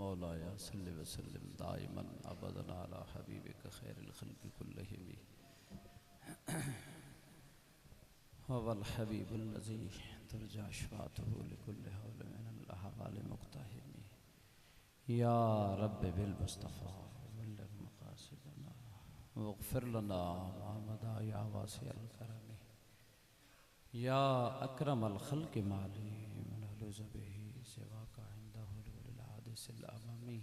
मौलाया सल्लि वसल्लिम दाइमन अबदन अला हबीबिक खैरिल खल्क़ि कुल्लिहिम वल हबीबुल लज़ी तुरजा शफ़ाअतुहु लिकुल्लि हौल मिनल अहवाल मुक़्तहिमी या रब्बि बिल मुस्तफ़ा बल्लिग़ मक़ासिदना वग़फ़िर लना मा मदा या वासिअल करमी या अकरमल खल्क़ि माली मन लुज़ बिही सिवाका इंदा हुलूलिल हादिसिल अममी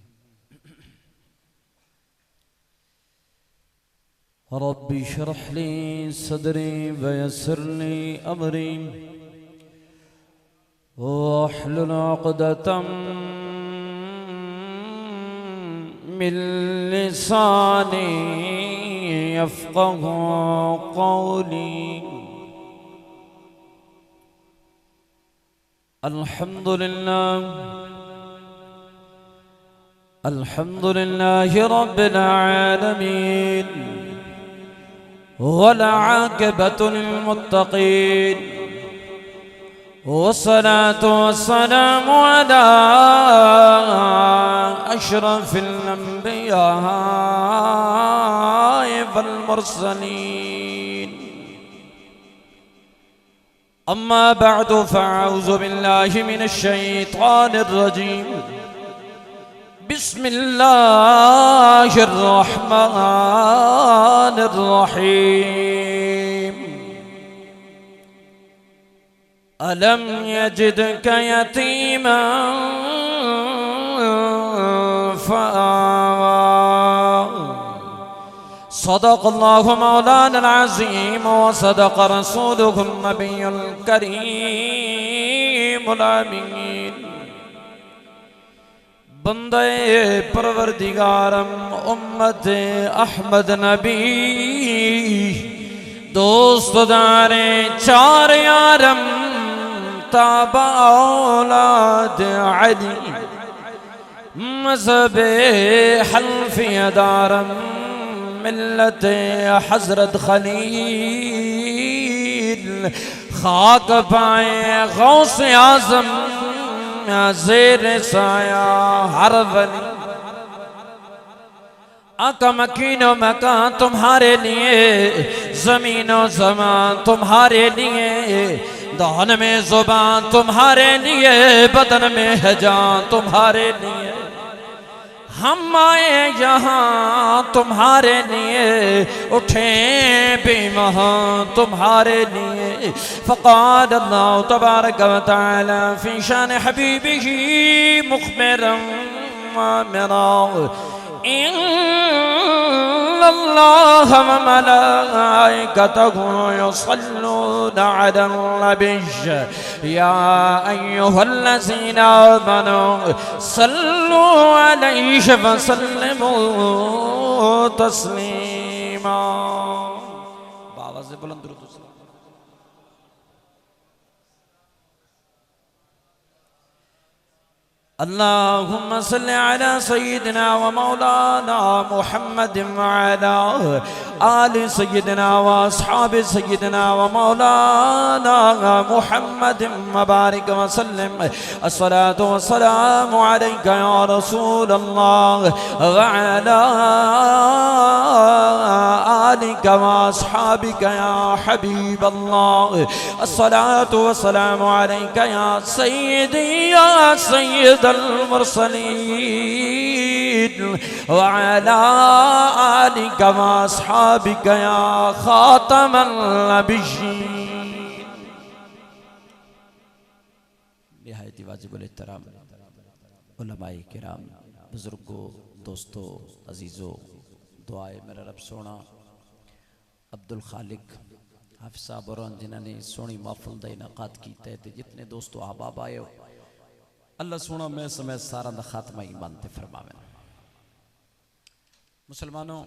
रब्बि शरह ली सदरी वयस्सिर ली अमरी वहलुल उक़दतम मिन लिसानी यफ़क़हू क़ौली। अल्हम्दुलिल्लाहि रब्बिल आलमीन वल आक़िबतु लिल मुत्तक़ीन वस्सलातु वस्सलामु अला अशरफिल अंबिया वल मुरसलीन। अम्मा बअदु फ़अऊज़ु बिल्लाहि मिनश शैतानिर रजीम। बिस्मिल्लाहिर रहमानिर रहीम। अलम यजिदका यतीमन फ़आवा। सदक़ल्लाहु मौलाना अज़ीम व सदक़ रसूलुहुन नबियुल करीमुल अमीन। बंदे परवरदिगारम उम्मते अहमद नबी दोस्त दारे चार यारम ताबा औलाद अली मज़हबे हनफिया दारम मिल्लते हज़रत खलील खाक पाए गौसे आज़म ज़ेर साया हर वली। आका मकीनो मकान तुम्हारे लिए, ज़मीनो ज़मान तुम्हारे लिए, दान में ज़ुबान तुम्हारे लिए, बदन में है जान तुम्हारे लिए। हम आए यहाँ तुम्हारे लिए, उठे भी वहाँ तुम्हारे लिए। फ़क़ाल अल्लाहु तबारक व तआला फ़ी शान हबीबिही मुख़बिरन व आमिरा इन्नल्लाह व मलाइकतहु युसल्लूना अलन नबिय्य या अय्युहल्लज़ीना आमनू सल्लू अलैहि व सल्लिमू तस्लीमा। बावाज़ बुलंद दुरूद सलाम। अल्लाहुम्मा सल्लि अला सय्यिदिना व मौलाना मुहम्मद व अला आलि सय्यिदिना व अस्हाबि सय्यिदिना व मौलाना मुहम्मद व बारिक व सल्लिम। अस्सलातु वस्सलामु अलैका या रसूल अल्लाह व अला आलिका व अस्हाबिका या हबीब अल्लाह। अस्सलातु वस्सलामु अलैका या सय्यदी या सय्यद मुरसलीन व अला आलिका व अस्हाबिका या खातमन नबिय्यीन। निहायत वाजिबुल एहतराम उलमाए किराम, बुजुर्गों, दोस्तों, अजीज़ों, दुआए मेरा रब सोना अब्दुल खालिक हाफिज़ साहब और जिन्होंने सोनी महफिल का इनाकात किया, जितने दोस्तों अहबाब आए हो, अल्लाह सोना मैं समय सारा दा खात्मा ईमान ते फरमावे। मुसलमानों,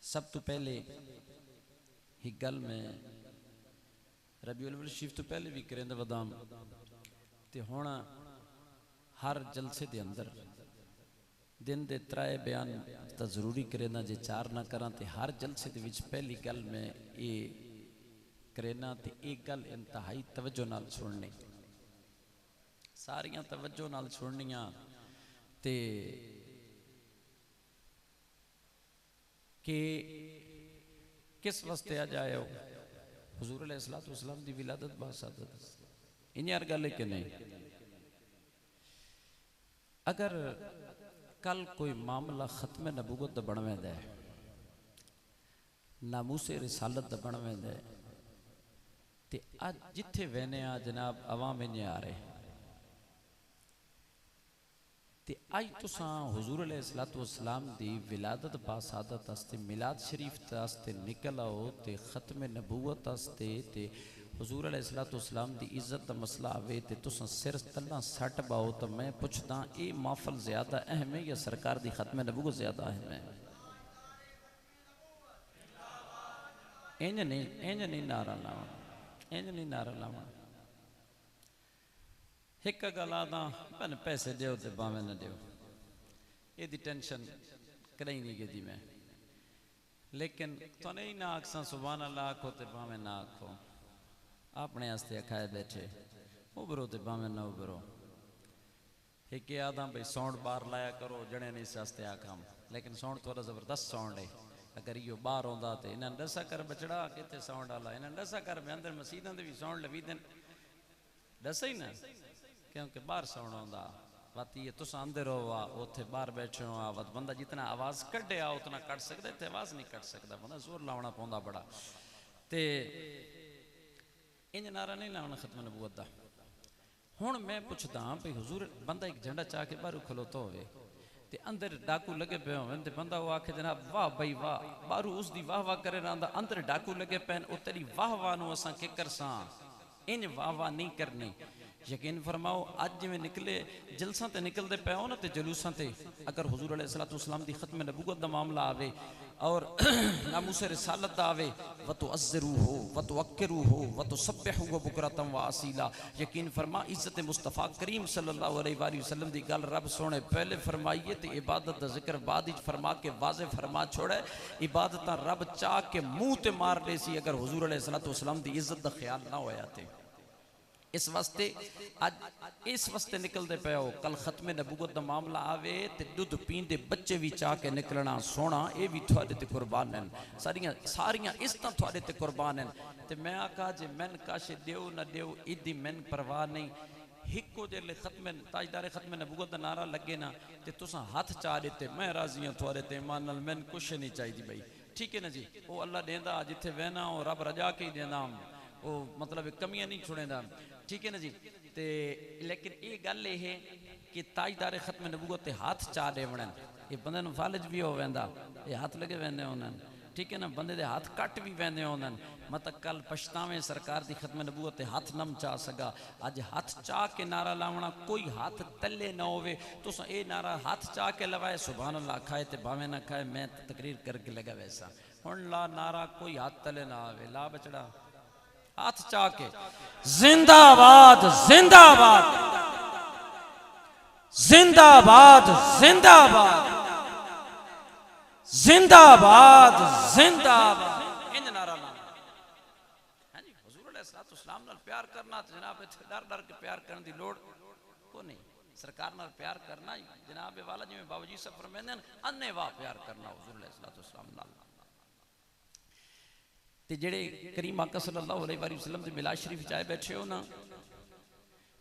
सब तो पहले ही गल में रबीउल अव्वल शरीफ तो पहले भी करें वदाम ते हुण हर जलसे दे अंदर दिन दे त्राए बयान तो जरूरी करेना, जे चार ना करा तो हर जलसे दे विच पहली गल में ये करेना ते एक गल इंतहाई तवज्जो नाल सुननी। सारियां तवज्जो नाल सुननियां ते कि किस वास्ते अज आए हो हुजूर अलैहिस्सलातु वस्सलाम दी विलादत बासादत इन्हीं गल कि नहीं। अगर कल कोई मामला खत्म नबूवत बनवेंदा है नामूसे रिसालत बनवेंदा है ते अज जिथे वहने आ जनाब अवाम इन्हें आ रहे ते अज तुसां हुजूर अलैहिस्सलातु वस्सलाम दी विलादत बासादत आस्ते मिलाद शरीफ आस्ते निकल आओ ते खत्म नबूवत आस्ते ते हुजूर अलैहिस्सलातु वस्सलाम दी इज्जत दा मसला आवे ते तुसां सिर तल्ला सट पाओ तो मैं पुछदा ये महफल ज़्यादा अहम है या सरकार दी खत्म नबूवत ज़्यादा अहम है? इंज नहीं नारा लावना, इंज नहीं नारा लावना। एक गल आदा मैंने पैसे दो तो भावें न दो, ये टेंशन कदई नहीं की मैं, लेकिन तो नहीं ना आखसा सुभान अल्लाह आखो तो भावें ना आखो, अपने आस्ते आखाए बैठे उभरो तो भावें ना उभरो। एक आदा भाई साउंड बाहर लाया करो जड़े नहीं सस्ते आखम, लेकिन साउंड थोड़ा जबरदस्त साउंड है। अगर यो बाहर आता तो इन्हें दसा कर बचड़ा कितने साउंड आला, इन्हें दसा कर मैं अंदर मसीदा भी साउंड लवी दिन दसा ही ना, क्योंकि बाहर साउंड आता बात ये तुस अंदर हो आ उथे बाहर बैठे हो आ बंदा जितना आवाज़ कढ़े आ उतना कट सकता, इतने आवाज़ नहीं कट सकता, बंदा जोर लावना पौंदा बड़ा। तो इंज नारा नहीं लाना खत्म नबूवत दा। हुण मैं पुछदा भाई हुजूर बंदा एक झंडा चाह के बाहर खलोता होवे ते अंदर डाकू लगे पे होवे ते बंदा वो आखे जनाब वाह भाई वाह, बाहरों उसकी वाह वाह करे रहा, अंदर डाकू लगे पैन ओ तेरी वाह वाह नूं असां के करसां, इंज वाह वाह नहीं करनी। यकीन फरमाओ अज जिवें निकले जलसां ते निकलते पे हो ना ते जुलूसां ते अगर हुजूर अलैहिस्सलातु वस्सलाम दी खत्म नबूवत दा मामला आवे और नामूसे रिसालत दा आवे व तुअज़्ज़िरू हो व तुवक्किरू हो व तुसब्बिहू व बुकरतम व असीला, यकीन फरमा इज्जत मुस्तफ़ा करीम सल्लल्लाहु अलैहि वसल्लम दी गल रब सोने पहले फरमाइए ते इबादत दा जिक्र बाद विच फरमा के वाज़े फरमा छोड़े। इबादत रब चाह के मुंह ते मार दे सी अगर हुजूर अलैहिस्सलातु वस्सलाम दी इज्जत दा ख्याल ना होया ते। इस वास्ते अज इस वास्ते निकलते पे हो कल खत्मे नबूवत का मामला आवे तो दुध पींदे बच्चे भी चाह के निकलना सोना ये भी थोड़े ते कुर्बान हैं, सारियां सारियां इज्जतां थोड़े ते कुर्बान हैं। तो मैं आखा जे मैन काशे देव न देव इदी मैन परवाह नहीं, हिको जेले खत्मे ताजदारे खत्मे नबूवत का नारा लगे ना तो तुसां हाथ चाह देते मैं राजी हाँ थोड़े ते ईमान नाल मैन कुछ नहीं चाहिए भाई, ठीक है ना जी। वो अल्लाह देंदा जिथे वहना वो रब रजा के ही देंदा, वो मतलब कमियां नहीं छुड़ेंदा, ठीक है ना जी। ते लेकिन ये गल है कि ताजदारे खत्म नबूवत हाथ चाह दे बनन ये बंदे नूं फालज भी हो वेंदा, ये हाथ लगे वेंदे होंदे, ठीक है ना, बंदे दे हाथ कट भी वेंदे होंदे, मतलब कल पछतावे सरकार दी खत्म नबूवत हाथ नम चाह सका। अज हाथ चाह के नारा लावना कोई हाथ तले ना होवे, तुस ये नारा हाथ चाह के लवाए सुभान अल्लाह खाए ते भावे ना खाए, मैं तकरीर करके लगा वैसा हुण ला नारा कोई हाथ तले ना आवे, ला बचड़ा हाथ चाह के जिंदाबाद जिंदाबाद जिंदाबाद जिंदाबाद जिंदाबाद जिंदाबाद इंज नारा लाना। हां जी हुजूर अलैहिस्सलातु वस्सलाम नाल प्यार करना तो जनाब इत्थे डर डर के प्यार करने की लोड़ को नहीं, सरकार नाल प्यार करना जनाब वाला जिवें बाबूजी सब फरमांदे हैं अन्ने वाह प्यार करना हुजूर अलैहिस्सलातु वस्सलाम नाल। ते जेड़े करीम आका सल्लल्लाहु अलैहि वसल्लम दे मिलाद शरीफ चाहे बैठे हो ना,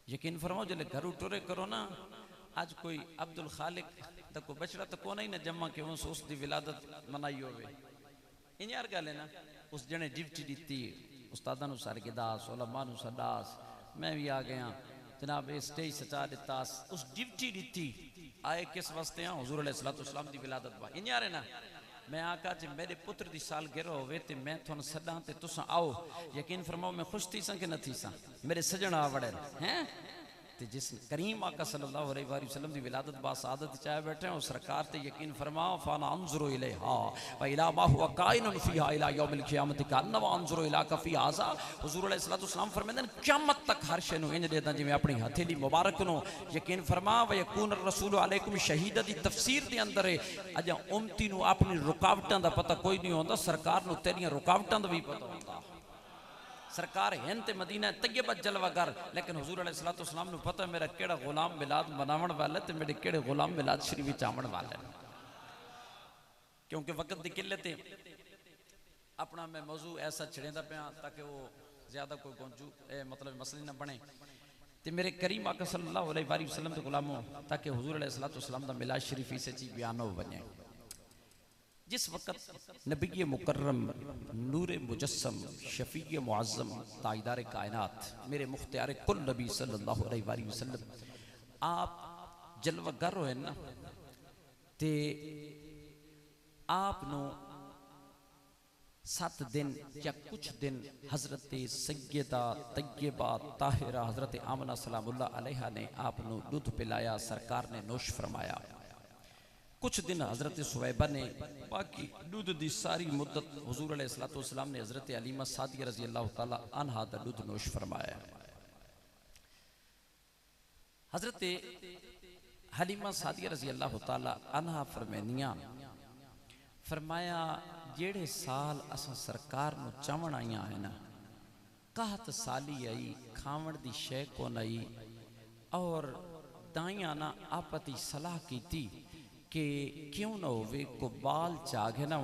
यकीन फरमाओ जले घर टुरे करो ना, आज कोई अब्दुल खालिक दा कोई बचड़ा तो कोना ही ना जमा के उस दी विलादत मनाई होवे, इन यार गल है ना। उस जने ड्यूटी दी उस्तादा नूं सरगदास उलमा नूं सदास मैं भी आ गया जनाब ये स्टेज सचा दिता, उस ड्यूटी दी आए किस वास्ते हैं हुजूर अलैहिस्सलातु वस्सलाम दी विलादत बा, इन यार है ना। मैं आका जे मेरे पुत्र की सालगिरह होवे ते मैं तुहानू सदा ते तुसां आओ, यकीन फरमाओ मैं खुश थी सा कि न थी सा, मेरे सजण आ वड़े हैं ते जिस करीम आका सल्लल्लाहु अलैहि वसल्लम की विलादत बासादत चाहे बैठे हैं उस सरकार ते यकीन फरमाओ फाना अंजुरु इलैहा व इला मा हुवा काइनुन फीहा इला यौमिल क़ियामत कान्ना व अंजुरु इला कफी हाज़ा। हुजूर अलैहिस्सलातु वस्सलाम फरमांदे ने क़यामत तक हर शे नूं इंज देदा जिवें अपनी हथेली मुबारक नूं, यकीन फरमा व यकून रसूल अलैकुम शहीदा दी तफसीर दे अंदर है अजा उम्मती नूं अपनी रुकावटां दा पता कोई नहीं होंदा, सरकार नूं तेरियां रुकावटां दा भी पता होंदा। सरकार हैं ते मदीना तैयबा जलवागर, लेकिन हुजूर अलैहिस्सलाम नूं पता मेरा केड़ा गुलाम मिलाद मनावण वाला ते मेरे केड़े गुलाम मिलाद शरीफ विच आवन वाले। क्योंकि वक्त की किल्लत है, अपना मैं मौजू ऐसा छड़ेंदा पिया ताकि वो ज़्यादा कोई गौंजू मतलब मसले न बने। तो मेरे करीम आका सल्लल्लाहु अलैहि वसल्लम के गुलामों, ताकि हुजूर अलैहिस्सलाम दा मिलाद शरीफ इस चीज बयान हो बने। जिस वक़्त नबी मुकर्रम नूर मुजस्सम शफी मुअज़्ज़म ताजदार कायनात मेरे मुख्तियार कुल नबी सल्लल्लाहु अलैहि वसल्लम आप जलवागर होए ना, ते आप नो 7 दिन या कुछ दिन हजरत सैयदा तैयबा ताहिरा हजरत आमना सलामुल्लाह अलैहा ने आप नो दूध पिलाया, सरकार ने नोश फरमाया। कुछ दिन हजरत सुवैबा ने, बाकी दूध की सारी मुद्दत हुजूर अलैहिस्सलाम ने हजरत हलीमा सादिया रजी अल्लाह तआला अन्हा दा दूध नोश फरमाया। हजरत हलीमा सादिया रजी अल्लाह तआला अन्हा फरमानिया, फरमाया जेड़े साल असा सरकार नूं चावण आईया है ना, 61 साली आई खावण दी शै कोन आई, और दाइया ना आपती सलाह की कि क्यों ना होवे को बाल चागे ना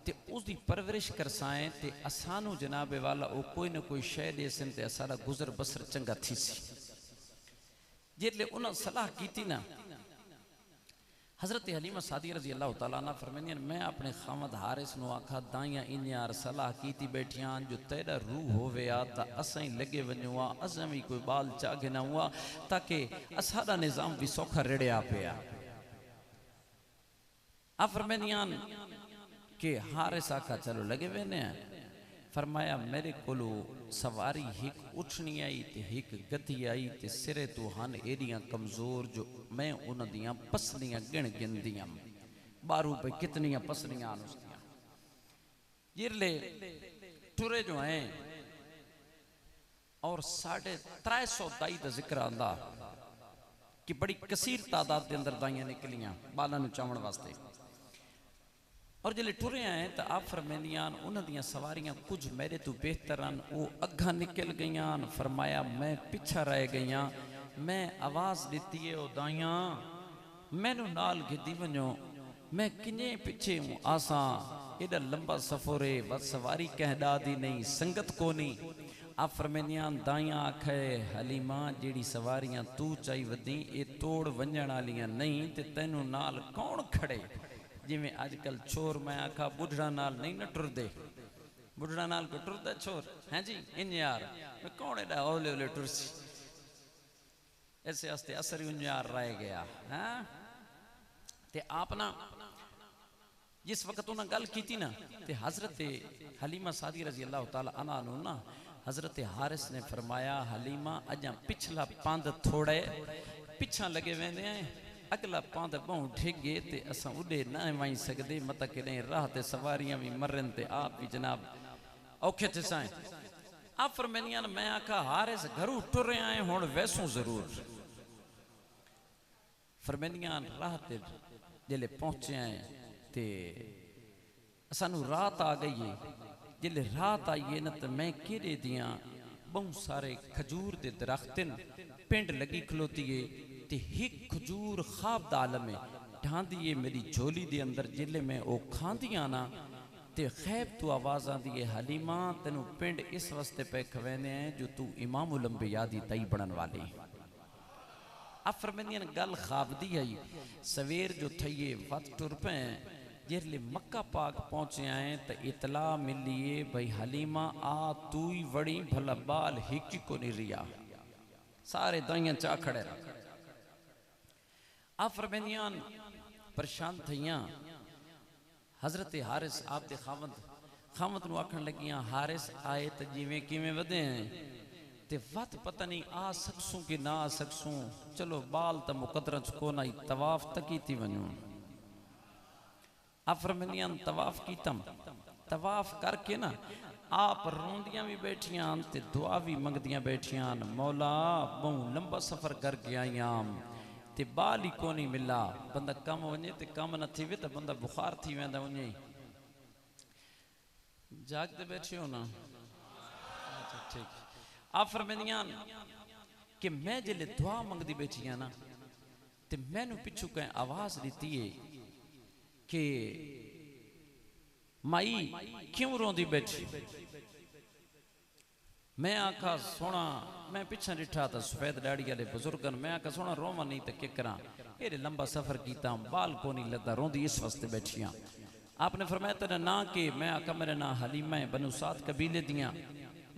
ते उसकी परवरिश करसाएं ते असानू जनाबे वाला वो कोई ना कोई शै दे सन ते असारा गुजर बसर चंगा थी सी। जिसले उन्हें सलाह की ना, हजरत हलीमा सादिया रजी अल्लाह तआला अन्हा फरमानी, मैं अपने खामद हारिस नूं आखा दाइया इन यार सलाह की बैठियां जो तेरा रूह होवे आ ता असां ही लगे वञूं आ, असां भी कोई बाल चागे ना हुआ ताकि असारा निज़ाम भी सौखा रेड़िया पिया। आप फरमानियान कि हारिस आखा चलो लगे वेने। फरमाया मेरे कोलो सवारी हिक उठनी आई ते हिक गति आई ते सिरे तो हन एडियां कमजोर जो मैं उन्हां दियां पसलियां गिण गिनदियां 12 पे कितनियां पसलियां उसदियां। जिरले टुरे जो हैं और 350 दाई का जिक्र आंदा कि बड़ी कसीर तादाद के अंदर दाइयां निकलियां बालां नूं चावण वास्ते। और जिले टुरे आए तो आप फरमानियान उन्होंने सवारियां कुछ मेरे तो बेहतर हैं, वो अग्गा निकल गई। फरमाया मैं पिछा रह गई, मैं आवाज़ दी है दाइया मैनू नाल गिदी वनो, मैं किने पिछे हूँ आसा, एडा लंबा सफ़र है बस सवारी कह दी नहीं संगत को नहीं। आप फरमानियान दाइया आखे हलीमा जेड़ी सवारियां तू चाही वधी ये तोड़ वंजण वालियां नहीं, ते तेनू नाल कौन खड़े। जिमें अजकल छोर मैं आखा बुढ़ा नाल नहीं न टुरदे, बुढ़ा नाल को टुरदा छोर हैं जी इन यार मैं कौन एडा ओले ओले टुरसी, ऐसे वास्ते असर उन यार रह गया है। ते आप ना जिस वक्त उन्हें गल की ना, ते हजरत हलीमा सादी रजी अल्लाह तआला अन्हा नूं ना हजरत हारिस ने फरमाया हलीमा अजा पिछला पंध थोड़े पिछा लगे वेंदे हैं, अगला पांद बहु ठिगे ते असां उड़े ना वही सकते, मत कि राह ते सवारियां भी मरन ते आप भी जनाब औखे थे साए। आप फरमानियां मैं आखा हारिस घरू टुर आए हुण वैसों जरूर। फरमानियां राह ते जिले पहुंचे आए ते सानू रात आ गई है। जिले रात आई है ना तो मैं केड़े दियां बहुत सारे खजूर दे दरख्तन पिंड लगी खलोती है ते हिक खजूर खाब दा आलम है ढांदी है मेरी झोली दे अंदर। जिले मैं ओ खांदियां ना ते खैब तू आवाज़ आती है हलीमा तेनू पिंड इस वास्ते पे खवेने हैं जो तू इमामुल अंबिया दी तई बनन वाली। आप फरमानियां गल खाब दी आई सवेर जो थईए वत टुर पे जिसले मक्का पाक पहुंचे आए तो इतला मिलिए भाई हलीमा आ तू ही वड़ी भला बाल हिक को नहीं रिया, सारे दाइयां चा खड़े। आप फरमानियान परेशान थियां। हजरत हारिस आप दे खामद नूं आखण लगियां हारिस आए तो जिवें किवें वधे ते वत पता नहीं आ सकसूं कि ना आ सकसूं, चलो बाल तो मुकदर च कोना ही तवाफ तकी थी वनूं। आप फरमानियां तवाफ कीतम, तवाफ करके ना आप रोंदियां भी बैठियां ते दुआ भी मंगदियां बैठियां मौला बहु लंबा सफर करके आईयां ते बाल ही को नहीं मिला। बंदा कम वने ते कम न थी तो बंदा बुखार थी वेंदा वने। जागते बैठे हो ना ठीक आप फरमानियां कि मैं जिले दुआ मंगदी बैठी हाँ ना ते मैनू पिछू कहीं आवाज दी है कि माई क्यों रोंदी बैठी। मैं आखा सोना मैं पिछा डिठा था सफेद दाड़ी वाले बुजुर्गन मैं आखा सोना रोवा नहीं तो क्या करा ये लंबा सफर किया बाल को नहीं लगता रोंदी इस वास्ते बैठिया। आपने फरमाया तेरा ना के मैं आखा मेरा ना हलीमा है बनु साद कबीले दियाँ।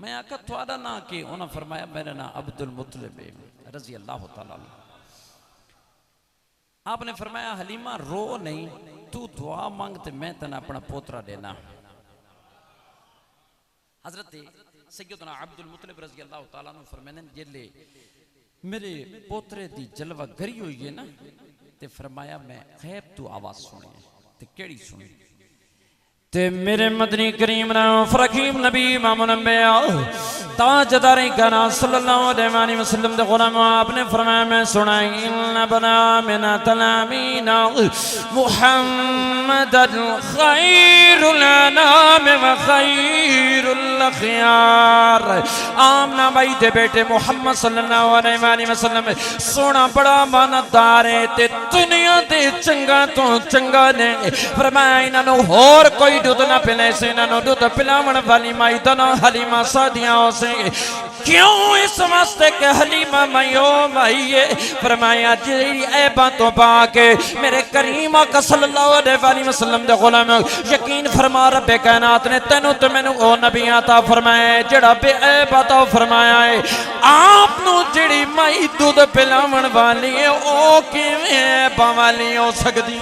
मैं आखा थोड़ा ना के उन्हें फरमाया मेरा ना अब्दुल मुत्तलिब रजी अल्लाह तआला। आपने फरमाया हलीमा रो नहीं तू दुआ मांग ते मैं तेना अपना पोतरा देना। हजरत सैयदना अब्दुल मुत्तलिब रजी अल्लाह तआला ने फरमाया जिले मेरे पोतरे दी जलवा गरी हुई है ना ते फरमाया मैं गैब तू आवाज सुनी ते केड़ी सुनी ते मेरे मदनी करीम ना फरकीम नबी इमामुल अंबिया ताजदार काना सल्लल्लाहु अलैहि वसल्लम दे गुलाम आपने फरमाया मैं सुना इन्ना बना मिना तलामीना मुहम्मदन खैरुल अनाम व खैरुल खियार। आमना भाई दे बेटे मुहम्मद सल्लल्लाहु अलैहि वसल्लम सोना बड़ा मानदार है ते दुनिया दे चंगा तो चंगा ने। फरमाया इन्हां होर कोई दूध ना पिले से इन्होंने दूध पिलावन वाली माई तो ना हलीमा सादियां से क्यों इस वास्ते के हलीमा माइयो माइये। फरमाया जी ऐबा तो पाके मेरे करीम आका सल्लल्लाहु अलैहि वसल्लम दे गुलाम यकीन फरमा रब्बे कायनात ने तेनू ते मैनू ओ नबी अता फरमाया जेड़ा बे ऐबा तो फरमाया है आप नु जेड़ी माई दूध पिलावन वाली है ओ किवें ऐबा वाली हो सकदी।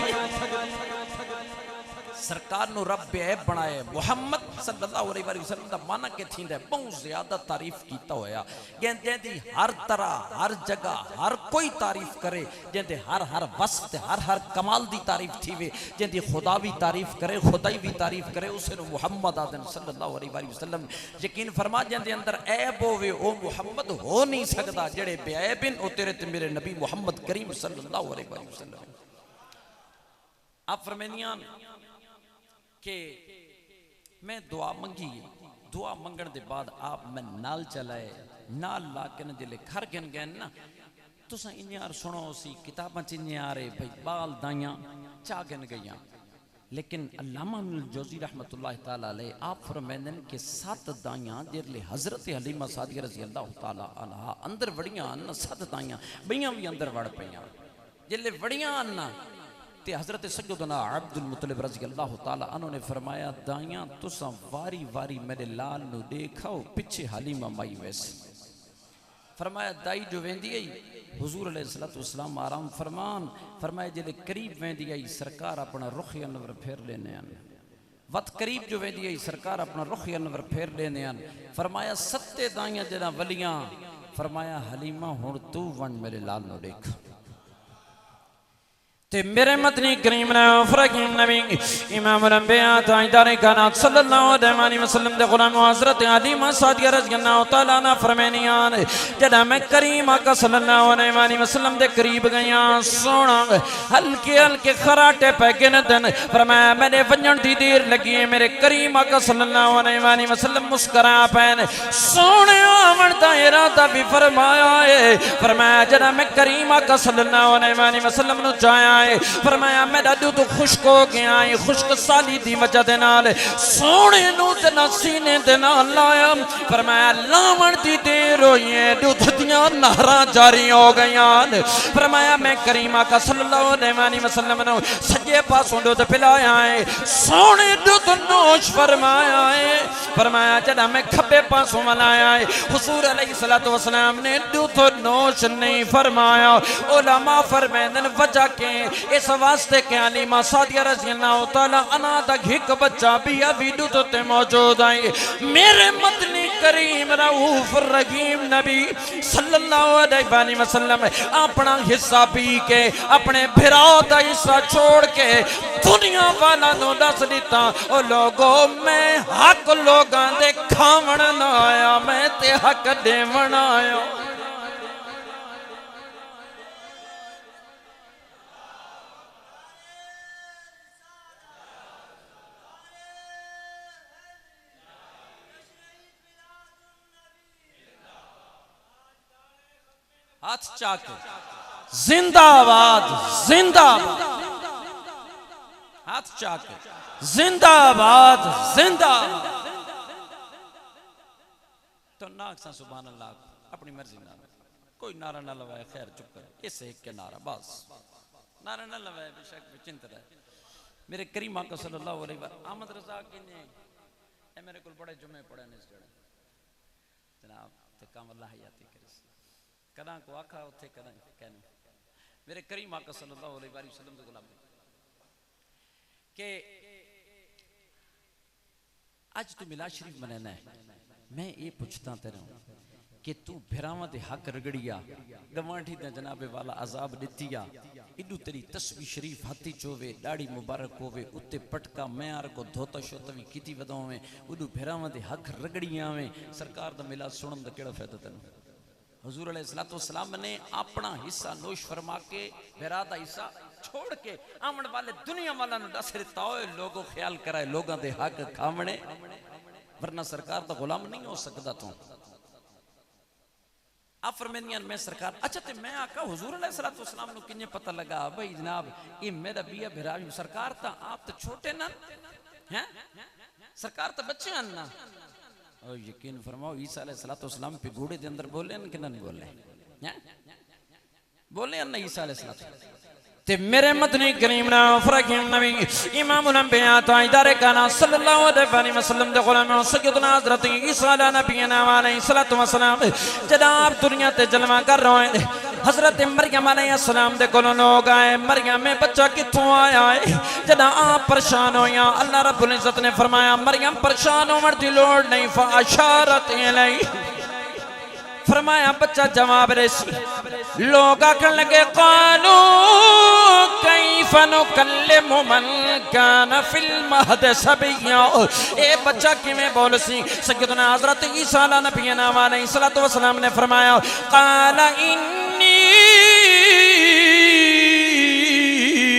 सरकार नु रब बेऐब बनाए मुहम्मद सल्लल्लाहु अलैहि वसल्लम दा माना के थींदा बहुत ज्यादा तारीफ कीता होया जेंदी हर तरह हर जगह हर कोई तारीफ करे जेंदे हर हर वस्फ ते हर हर कमाल दी तारीफ थीवे जेंदी खुदा भी तारीफ करे खुदाई भी तारीफ करे उसे मुहम्मद आदम सल्लल्लाहु अलैहि वसल्लम यकीन फरमा जेंदे अंदर ऐब होवे ओ मुहम्मद हो नहीं सकदा जेड़े बेऐब हैं ओ तेरे ते मेरे नबी मुहम्मद करीम सल्लल्लाहु अलैहि वसल्लम। आप फरमानियां के मैं दुआ मंगी दुआ मंगण दे बाद आप मैं नाल चलाए नाल ला के न जिले घर गन गए ना तुसा इन्यार सुनो सी किताबां च इन्यारे भाई बाल दाइयां चागन गईयां लेकिन अल्लामा इब्नुल जौज़ी रहमतुल्लाह तआला अलैह आप फरमांदे कि 7 दाइयां जिले हजरत हलीमा सादिया रज़ी अल्लाह तआला अन्हा अंदर वड़ियां न 7 दाइयां बइयां भी अंदर वड़ पईयां जिले वड़ियां न ते हजरत सैयदना अब्दुल मुत्तलिब रज़ी अल्लाह तआला अन्हु ने फरमाया दाइयां तुसा वारी वारी मेरे लाल नु देखो पिछे हलीमा माई वैसे। फरमाया दाई जो वेंदी आई हुजूर अलैहिस्सलातु वस्सलाम आराम फरमान फरमाया जिले करीब वेंदी आई सरकार अपना रुख अनवर फेर लेने आन वत करीब जो वेंदी आई सरकार अपना रुख अनवर फेर लेने आन। फरमाया 7 दाइयां जड़ा वलियां फरमाया हलीमा हुण तू वन मेरे लाल नु देख ते मेरे मदनी करीम ने फरकीम नबी इमामुल अंबिया ताजदार कायनात सल्लल्लाहु अलैहि वसल्लम दे गुलाम हजरत हलीमा सादिया रज़ियल्लाहु तआला अन्हा फरमानियां जदा मैं करीम आका सल्लल्लाहु अलैहि वसल्लम दे करीब गया सोना हल्के हल्के खराटे पै के नदन फरमाया मैंने वंजन दी देर लगी है मेरे करीम आका सल्लल्लाहु अलैहि वसल्लम मुस्कुरा पैन सोने आवन दा इरादा भी फरमाया है। फरमाया जदा मैं करीम आका सल्लल्लाहु अलैहि वसल्लम नु चाया फरमाया मेरा दूध खुश्क हो गया है खुश्क साली दी वजह दे नाल सोने नू जना सीने दे नाल लाया। फरमाया लावण दी देर होई है दूध दियां नहरां जारी हो गईयां। फरमाया मैं करीम आका सल्लल्लाहु अलैहि वसल्लम नु सज्जे पासों दूध पिलाया है सोने दूध नोश फरमाया है। फरमाया जदा मैं खब्बे पासों मलाया है हुजूर अलैहिस्सलातु वस्सलाम ने दूध नोश नहीं फरमाया। उलमा फरमांदन वजह के इस वास्ते के हलीमा सादिया रज़ियल्लाहु तआला अन्हा दा एक बच्चा भी अभी दूध ते मौजूद है। मेरे मदनी करीम रऊफ रहीम नबी सल्लल्लाहु अलैहि वसल्लम अपना हिस्सा पी के अपने भिरा दा हिस्सा छोड़ के दुनिया वाला नु दस दिता ओ लोगो मैं हक लोगां दे खावण ना आया मैं ते हक देवण आया। हाथ चाक जिंदाबाद जिंदाबाद, हाथ चाक जिंदाबाद जिंदाबाद। तो नाक सा सुभान अल्लाह अपनी मर्जी ना, कोई नारा ना लवाए, खैर चुप करे, इस एक के नारा बस, नारा ना लवाए, बेशक चिंत रहे। मेरे करीम आका सल्लल्लाहु अलैहि वसल्लम अहमद रजा के ने ए मेरे को बड़े जुमे पढ़े ने जड़े जनाब ते काम अल्लाह याती करे कदा को आखा उथे कदा कहने मेरे करीम आका सल्लल्लाहु अलैहि वसल्लम दे गुलाम के आज तू मिलाद शरीफ मनाना है, मैं ये पूछता तेरे कि तू भिरावां दे हक रगड़िया, गवांठी दा जनाबे वाला अजाब दितिया, इडू तेरी तस्बीह शरीफ हाथी चोवे, दाढ़ी मुबारक होवे, उत्ते पटका म्यार को धोता शोतवी कीती वदावे, उडू भिरावां दे हक रगड़िया में सरकार दा मिलाद सुनन दा केड़ा फायदा तैनू? हुजूर अलैहिस्सलातु वस्सलाम ने अपना हिस्सा नोश फरमा के भिरा दा हिस्सा छोड़ के आमण वाले दुनिया वाला नु दस दिता ओए लोगो ख्याल कराए लोगां दे हक खावणे, वरना सरकार दा गुलाम नहीं हो सकदा तू। आप फरमानियां मैं सरकार अच्छा ते मैं आका हुजूर अलैहिस्सलातु वस्सलाम नु किने पता लगा भाई जनाब ये मेरा बिया भिरा सरकार ता आप तो छोटे ना हैं, सरकार तो बच्चे हैं ना। और यकीन फरमाओ ईसा अलैहिस्सलातु वस्सलाम पे घोड़े के अंदर बोले न कि नहीं बोले हैं, बोले ना ईसा अलैहिस्सलातु ते मेरे मदनी करीम ना फरकीम नबी इमामुल अंबिया ताइदारे काना सल्लल्लाहु अलैहि वसल्लम दे गुलाम सय्यदना हजरत ईसा नबीना अलैहिस्सलातु वस्सलाम जनाब दुनिया ते जलवा कर रहे हैं। हजरत मरियम अलैहिस्सलाम दे कोलों लोग आए, मरियम में बच्चा कित्थों आया है? जदा आप परेशान होया अल्लाह रब्बुल इज्जत ने फरमाया मरियम परेशान होने की लोड़ नहीं, फअशारत इलैहि फरमाया बच्चा जवाब रेसी। लोग आखन लगे कानू कैफ नुकल्लिमु मन कान फिल महद सबिय्या, ए बच्चा किवें बोल सी? सय्यदना हजरत ईसा नबीना अलैहिस्सलातु वस्सलाम ने फरमाया काला इन्नी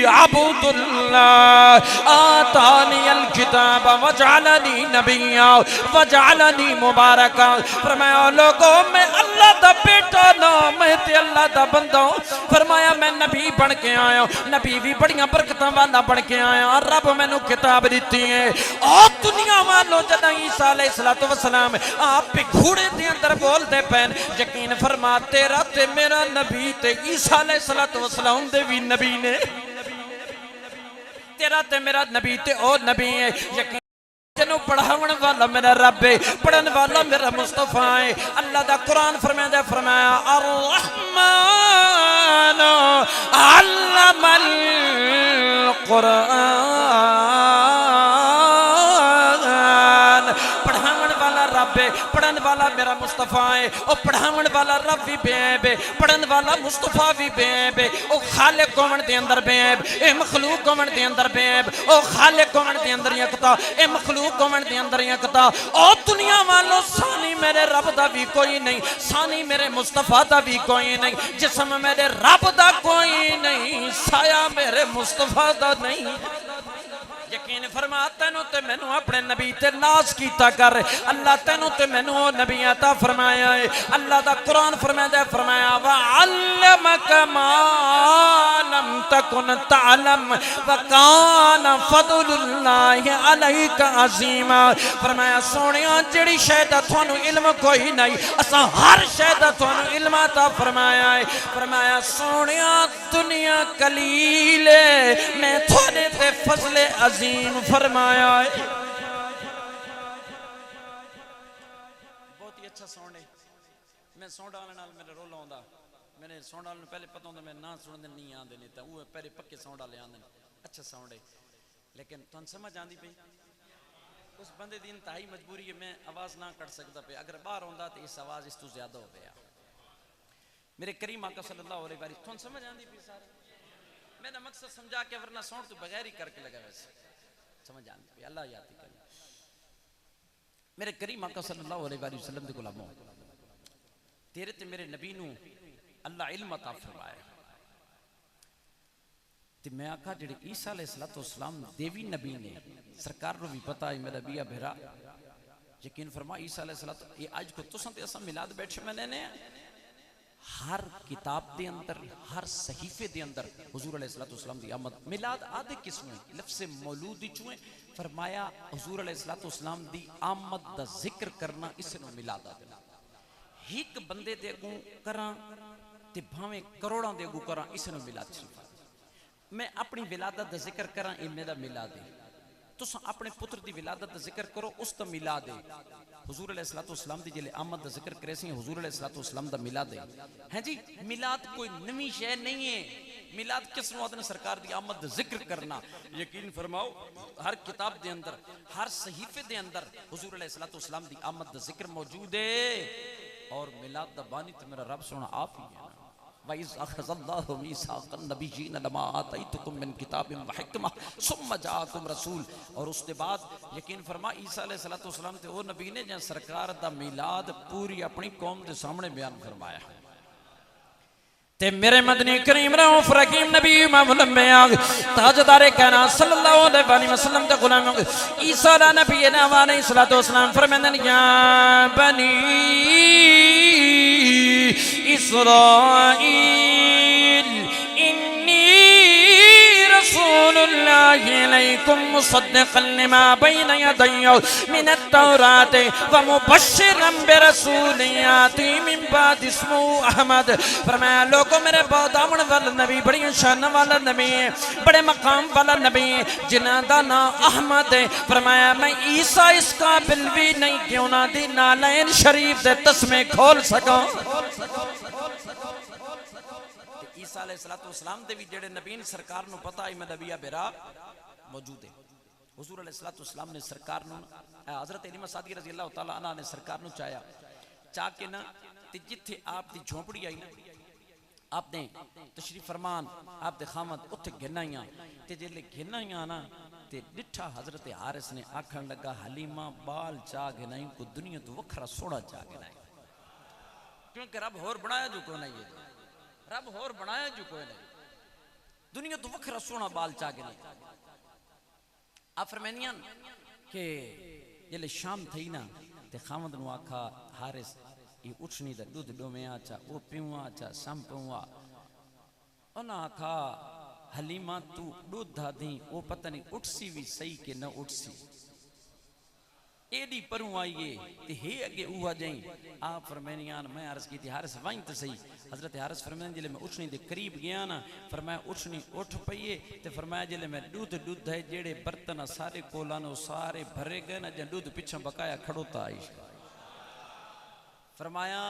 अब्दुल्लाह आतानियल किताब वजअलनी नबिय्या वजअलनी मुबारका। फरमाया लोगों मैं अल्लाह दा बेटा ना, मैं ते अल्लाह दा बंदा। फरमाया मैं नबी बन के आया, नबी भी बड़ियां बरकतां वाला बन के आया, रब मैनू किताब दी है। और दुनिया वालों जदा ईसा अलैहिस्सलातु वस्सलाम आप पे घोड़े दे अंदर बोलते पैन, यकीन फरमा तेरा ते मेरा नबी ते ईसा अलैहिस्सलातु वस्सलाम दे भी नबी ने, तेरा ते मेरा नबी ते ओ नबी है। यकीन तेनू पढ़ावन वाला मेरा रब है, पढ़न वाला मेरा मुस्तफा है। अल्लाह दा कुरान फरमाया फरमाया अर्रहमान अल्लमल कुरान, पढ़ावन वाला रब है, पढ़न वाला मेरा मुस्तफा है। ओ पढ़ावन वाला रब भी बेब है, पढ़न वाला मुस्तफा भी बेब है। ओ खालिक कौन दे अंदर बेब, ए मखलूक कौन दे अंदर बेब। ओ खालिक कौन दे अंदर यकता, ए मखलूक कौन दे अंदर यकता। ओ दुनिया वालों सानी मेरे रब दा भी कोई नहीं, सानी मेरे मुस्तफा दा भी कोई नहीं, जिस्म मेरे रब दा कोई नहीं, साया मेरे मुस्तफा दा नहीं। यकीन फरमा तेनू ते मैनू अपने नबी ते नाज कीता कर, अल्लाह तेनू ते मैनू नबी अता फरमाया है। अल्लाह दा कुरान फरमाया फरमाया व अल्लमक मा लम तकुन तअलम व कान फदलुल्लाहि अलैका अजीमा। फरमाया सोनिया जेड़ी शै दा थानू इल्म कोई नहीं, असा हर शै दा थानू इल्म अता फरमाया है। फरमाया सोनिया दुनिया कलील मैं थाने ते फजले अजीम फरमाया है। बहुत ही अच्छा साउंड है। मैं साउंड वाले नाल मेरे रोल आंदा, मैंने साउंड वाले पहले पता होंदा मैं ना सुनदे नहीं आंदे नहीं तो वो पहले पक्के साउंड वाले आंदे। अच्छा साउंड है लेकिन तुम समझ आंदी पई उस बंदे दी इंतहाई मजबूरी है, मैं आवाज ना कट सकदा पे, अगर बाहर होंदा तो इस आवाज इस तो ज्यादा हो गया। मेरे करीम आका सल्लल्लाहु अलैहि वसल्लम तुम समझ आंदी पई सारे, मैंने मकसद समझा के वरना साउंड तो बगैर ही करके लगा वैसे समझ आंदी पई। अल्लाह याद करे मेरे करीम आका सल्लल्लाहु अलैहि वसल्लम दे गुलामों, तेरे ते मेरे नबी नू अल्लाह इल्म अता फरमाया ते मैं आखा जेड़े ईसा अलैहिस्सलातु वस्सलाम देवी नबी ने, सरकार को भी पता है मेरा बिया भेरा। यकीन फरमा ईसा अलैहिस्सलातु ये आज को तुसां ते असां मिलाद बैठे मनाने हर किताब के अंदर हर सहीफे के अंदर हुजूर अलैहिस्सलाम की आमद मिलाद आदे किस्म लफ्ज़ मौलूद चुए फरमाया हुजूर अलैहिस्सलाम की आमद का जिक्र करना इसनों मिलाद आदे एक बंदे दे अगों करा ते भावें करोड़ों दे अगों करा इसनों मिलाद शरीफ मैं अपनी विलादत का जिक्र करा ये मेरा मिलाद है तुस अपने पुत्र की विलादत का जिक्र करो उसका मिलाद है हुजूर अलैहिस्सलाम की जिले आमद का जिक्र करे सी हुजूर अलैहिस्सलाम का मिलाद है जी मिलाद कोई नवी शय नहीं है मिलाद किस ने सरकार की आमद का जिक्र करना यकीन फरमाओ हर किताब के अंदर हर सहीफे के अंदर हुजूर अलैहिस्सलाम की आमद का जिक्र मौजूद है और मिलाद का बानी तो मेरा रब सोना आप ही है वइज़ अख़ज़ल्लाहु मीसाक़न नबिय्यीन लमा आतैतुकुम मिन किताबिन व हिकमा सुम्मा जाअकुम रसूल और उसके बाद यकीन फरमा ईसा अलैहिस्सलाम ते वो नबी ने जहाँ सरकार दा मिलाद पूरी अपनी कौम के सामने बयान फरमाया ते मेरे मदनी करीम रऊफ रहीम नबी इमाम लंबिया ताजदार कायनात सल्लल्लाहु अलैहि वसल्लम दे गुलाम ईसा दा नबी ने अलैहिस्सलाम फरमांदे या बनी इस्राईल इन्नी रसूलुल्लाहि अलैकुम मुसद्दिक़न लिमा बैन यदैया मिनत तौरात व मुबश्शिरन बिरसूलिन याती मिन बाद इस्मुहु अहमद फरमाया लोगों मेरे दामन वाला नबी बड़ी शान वाला नबी बड़े मकाम वाला नबी जिन्हां दा नाम अहमद है फरमाया मैं ईसा इस काबिल भी नहीं कि उन्हां दी नालैन शरीफ दे तस्मे खोल सकां ईसा अलैहिस्सलाम दे भी जेड़े नबीन सरकार नु पता है मैं नबिया बेरा मौजूद है हुजूर अलैहिस्सलाम ने सरकार नु हजरत इमाम सादी रज़ी अल्लाह तआला अन्हा ने सरकार नु चाया चा के ना ते जिथे आप दी झोंपड़ी आई ना आपने तशरीफ फरमान आप दे खामद उथे गिनाइयां ते जेले गिनाइयां ना ते डिठा हजरत हारिस ने आखन लगा हलीमा बाल चा गिनाई को दुनिया तो वखरा सोना चा गिनाई क्योंकि रब होर बनाया जो को नहीं है रब होर बनाया जो कोई नहीं दुनिया तो वखरा सोना बाल चा गिनाई आप फरमानियां के जेले शाम थी ना ते खामद नु आखा हारिस ये उठनी दा दूध डोमे आचा वो पीवा आचा सम पीवा उन्हें आखा हलीमा तू दूध दा दी वो पता नहीं उठसी भी सही के न उठसी एडी परू आइए ते हे अगे उहा जाई आप फरमानियान मैं अर्ज की थी हारिस वहीं तो सही हजरत हारिस फरमाने जिले मैं उठनी दे करीब गया ना फरमाया उठनी उठ पईए ते फरमाया जिले मैं दूध दूध है जेड़े बर्तन सारे कोला नो सारे भरे गए ना जं दूध पिछा बकाया खड़ोता आई फरमाया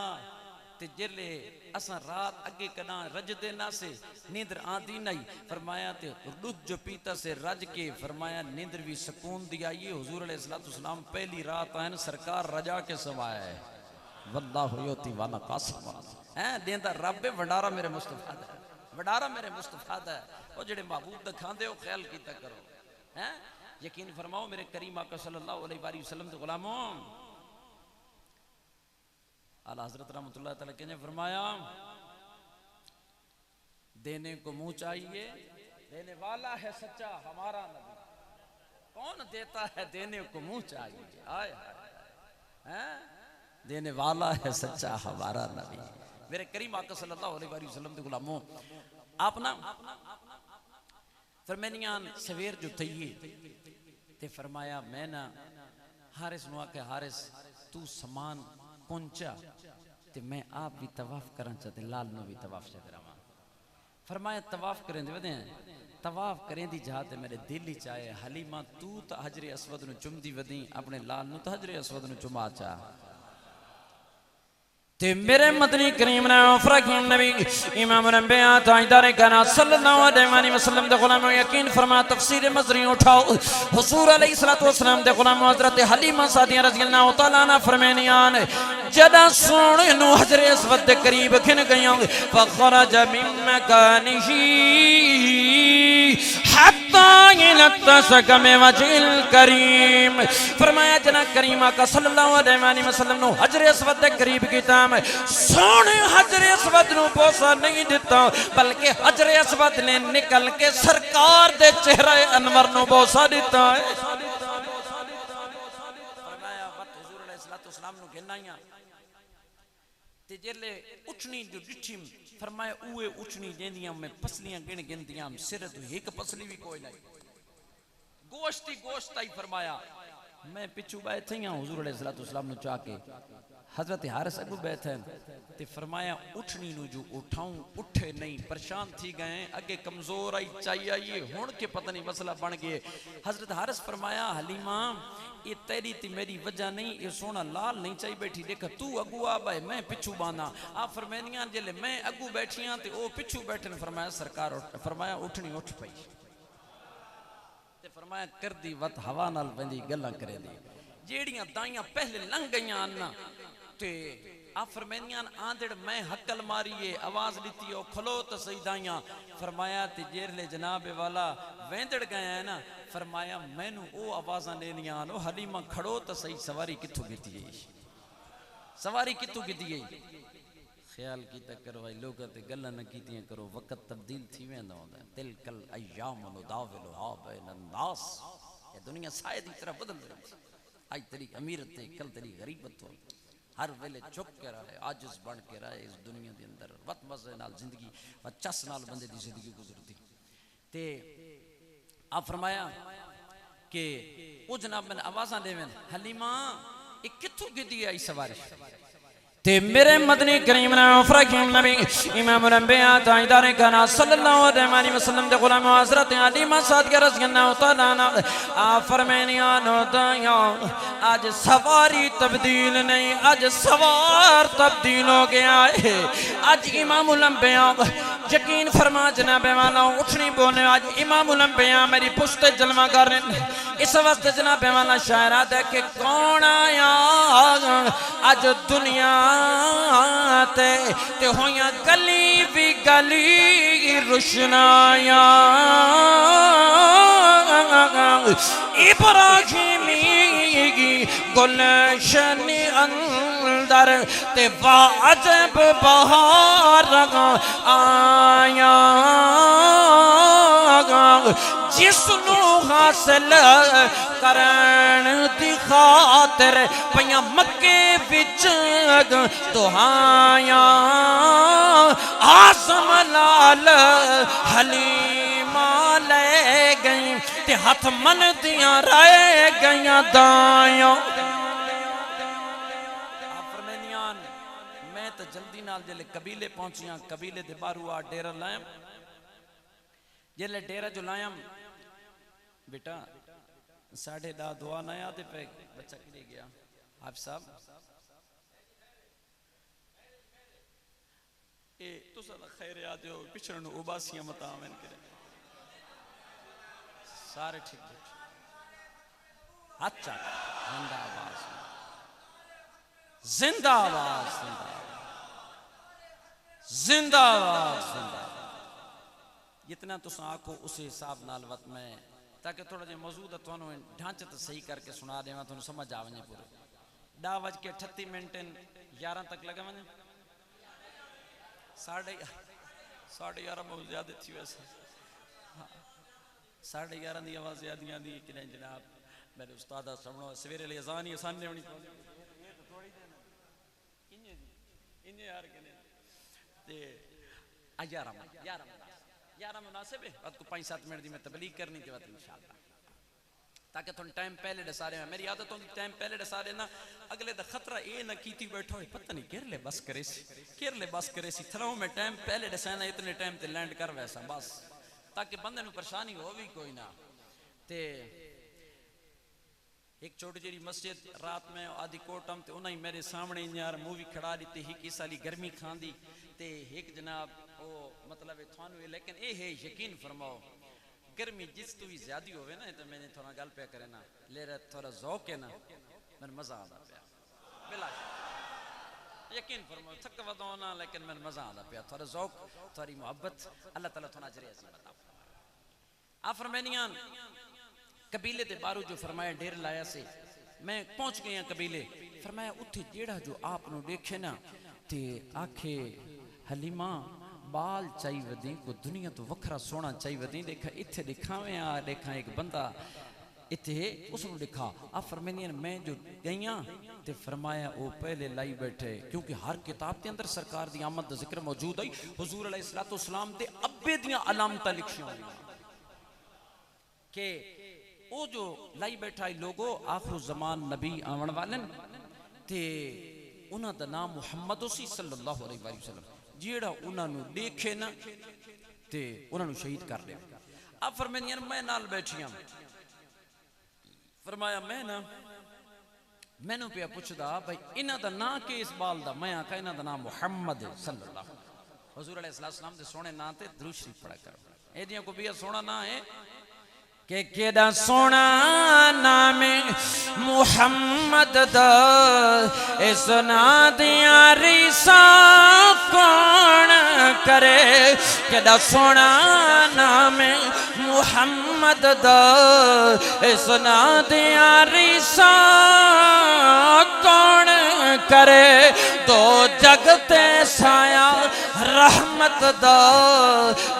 ते जिले असा रात अगे कदा रजदे ना से नींदर आती नहीं फरमाया ते दूध जो पीता से रज के फरमाया नींदर भी सुकून दिया ये हुजूर अलैहिस्सलाम पहली रात आन सरकार रजा के समाया है वल्लाहु युती वाला कासिम हैं देंदा रब वंडारा मेरे मुस्तफा दा वंडारा मेरे मुस्तफा दा ओ जेड़े महबूब दा खांदे ओ ख्याल कीता करो हैं यकीन फरमाओ मेरे करीम आका सल्लल्लाहु अलैहि वसल्लम दे गुलामों आला हजरत रहमतुल्लाह तआला ने फरमाया देने को मुंह चाहिए देने वाला है सच्चा हमारा नबी कौन देता है देने को मुंह चाहिए आए हैं देने वाला है सच्चा हमारा नबी मेरे करीम आका सल्लल्लाहु अलैहि वसल्लम दे गुलामों आप ना फरमानियान सवेर जो थी ते फरमाया मैं ना हारिस नु आके हारिस तू समान पहुंचा ते मैं आप भी तवाफ करना चाहते लाल नो भी तवाफ चाहते रहा फरमाया तवाफ करें दे वदे तवाफ करें दी जाते मेरे दिल ही चाहे हलीमा तू तो हजरे अस्वद नु चुमदी वदी अपने लाल नु तो हजरे अस्वद नु चुमा चा ते मेरे मदनी करीम ने फरकीम नबी इमाम रंबिया ताजदार कायनात सल्लल्लाहु अलैहि वसल्लम दे गुलाम यकीन फरमा तफसीर मजरी उठाओ हुजूर अलैहिस्सलातु वस्सलाम दे गुलाम हजरत हलीमा सादिया रज़ी अल्लाह तआला अन्हा फरमानियान जदा सोने नु हजरे अस्वद दे करीब खिन गया फखरज मिन मकानिही हत्ता इलतसक में वजिल करीम फरमाया जना करीम आका सल्लल्लाहु अलैहि वसल्लम नु हजरे अस्वद दे करीब कीता सोने हजरे अस्वद नु बोसा नहीं दिता बल्कि हजरे अस्वद ने निकल के सरकार दे चेहरे अनवर नु बोसा दिता है फरमाया वत हुजूर अलैहिस्सलातु वस्सलाम नु गिनाइयां ते जेले उठनी जो डिठी फरमाया उए उठनी जेंदियां मैं पसलियां गिन गिनदियां सिर तो एक पसली भी कोई नहीं गोश्त ही गोश्त आई फरमाया मैं पिछू बैठे हैं हुजूर अलैहिस्सलाम नु चाके हजरत हारिस अगू बैठे ते फरमाया उठनी नु जो उठाऊं उठे नहीं परेशान थी गए अगे कमजोर आई चाहिए ये हुण के पता नहीं मसला बन गए हजरत हारिस फरमाया हलीमा ये तेरी ती मेरी वजह नहीं ये सोना लाल नहीं चाहिए बैठी देख तू अगू आ भाई मैं पिछू बाना आ फरमानियां जेले मैं अगू बैठियां ते ओ पिछू बैठन फरमाया सरकार फरमाया उठनी उठ पई ते फरमाया कर दी वत हवा नाल वेंदी गल्लां करे दी जेड़ियां दाइयां पहले लंघ गईयां ना ते आ फरमानियां आंदड़ मैं हकल मारीए आवाज दी ओ खलो तो सही दाइयां फरमाया ते जेरले जनाब वाला वेंदड़ गया है ना फरमाया मैनू ओ आवाज़ां लेनियां नो हलीमा खड़ो तो सही सवारी कित्थों कीती है सवारी कित्थों कीती है ख्याल कीता करो भाई लोग ते गल्लां न कीतियां करो वक्त तब्दील थी वेंदा होंदा दिल कल अय्याम नुदाविलुहा बैनन नास ये दुनिया साए दी तरह बदल रही आज तेरी अमीरत है कल तेरी गरीबत हो हर वेले चुप के रहे आजिज बन के रहे इस दुनिया के अंदर वत मजे नाल जिंदगी व चस नाल बंदे दी जिंदगी गुजरती ते आप फरमाया कि ओ जनाब मैंने आवाज़ां देवें हलीमा ये कित्थों कीती आई सवारी ते मेरे मदनी करीम ने फरकीम नबी इमाम रंबिया ताजदार काना सल्लल्लाहु अलैहि वसल्लम दे गुलाम हजरत हलीमा सादिया रज़ियल्लाहु तआला आ फरमानिया नो दाया आज सवारी तब्दील नहीं आज सवार तब्दील हो गया है आज इमाम रंबिया यकीन फरमा जनाब वाला उठनी बोले आज इमाम रंबिया मेरी पुश्त जलवा कर इस वास्ते जनाब वाला शायरा दे के कौन आया आज दुनिया ते होया गली भी गली रुशनाया इब्राहिमी गुलशन अंदर ते वाजब बहार आया जिसनू हासिल करन दी खातिर पया मक्के विच दुहाया आसम लाल हलीमा ले गई ते हथ मन दियां रह गईयां दाया मैं तो जल्दी नाल जले कबीले पहुंचियां कबीले दे बारू आ डेरा लायम जले डेरा जो लायम बेटा साढ़े दा दुआ ना याद पे बच्चा किधर गया आप साहब ए तो साला खैर याद हो पिछड़न उबासियां मतावन करे सारे ठीक ठीक अच्छा जिंदाबाद जिंदाबाद जिंदाबाद जिंदाबाद जितना तुम आखो उस हिसाब नाल वत में ताकि थोड़ा जो मौजूद है थानू ढांचे तो सही करके सुना देवा थानू समझ आ वने पूरे 10:38 11 तक लगे वने 11:30 बहुत ज्यादा थी वैसे 11:30 की आवाज याद आती कि नहीं जनाब मेरे उस्ताद सुनो सवेरे लिए अजान ही आसान नहीं होनी इन्ने यार कने ते 11 मुनासिब है बात को 5-7 मिनट दी मैं तबलीग करनी थी बात इंशाअल्लाह ताकि थोड़ा टाइम पहले डसा रहे मेरी आदत होती टाइम पहले डसा देना अगले दा खतरा ये ना कीती बैठो पता नहीं केरले बस करे सी थराओ में टाइम पहले डसाना इतने टाइम ते लैंड कर वैसा बस ताकि बंदे नु परेशानी हो भी कोई ना ते एक छोटी जी मस्जिद रात में आदि कोटम ते उन्हें मेरे सामने यार मूवी खड़ा दी ते एक साली गर्मी खांदी ते एक जनाब ओ मतलब थानू लेकिन ए है यकीन फरमाओ गर्मी जिस तू भी ज्यादा होवे ना तो मैंने थोड़ा गल पे करे ना ले रहा थोड़ा ज़ौक है ना मैं मजा आता पे बिला यकीन फरमाओ थक वदोना लेकिन मैं मजा आता पे थोड़ा ज़ौक थोड़ी मोहब्बत अल्लाह ताला थोड़ा जरिया से बता आ फरमानियां कबीले दे बारू जो फरमाया डेर लाया से मैं पहुंच गया कबीले फरमाया उठे जेड़ा जो आप नु देखे ना ते आखे हलीमा बाल चाहिए वधी को दुनिया तो वखरा सोना चाहिए वधी देखा इत्थे दिखावे आ देखा एक बंदा इत्थे उसनु लिखा आ फरमानियां मैं जो गईयां ते फरमाया वो पहले लाई बैठे क्योंकि हर किताब के अंदर सरकार दी आमद दा जिक्र मौजूद है हुजूर अलैहिस्सलातु वस्सलाम दे अब्बे दियां अलामतां लिखियां होईयां के वो जो लाई बैठा है लोगो आखिर जमान नबी आवन वाले ते उन्हां दा नाम मुहम्मद उसी सल्लल्लाहु अलैहि वसल्लम जेड़ा उन्हां नु देखे ना ते उन्हां नु शहीद कर दे अब फरमानियां मैं नाल बैठियां फरमाया मैं ना मैनू पे पुछदा भाई इन्हां दा नाम के इस बाल दा मैं आखा इन्हां दा नाम मुहम्मद सल्लल्लाहु हुजूर अलैहिस्सलाम दे सोने नाम ते दुरूद शरीफ पढ़ा कर एदियां को भी सोना ना है के केदा सोना नाम मुहम्मद दा इस ना दिया रिसा कौन करे केदा सोना नाम मुहम्मद दा इस ना दिया रिसा कौन करे तो जगते साया रहमत दा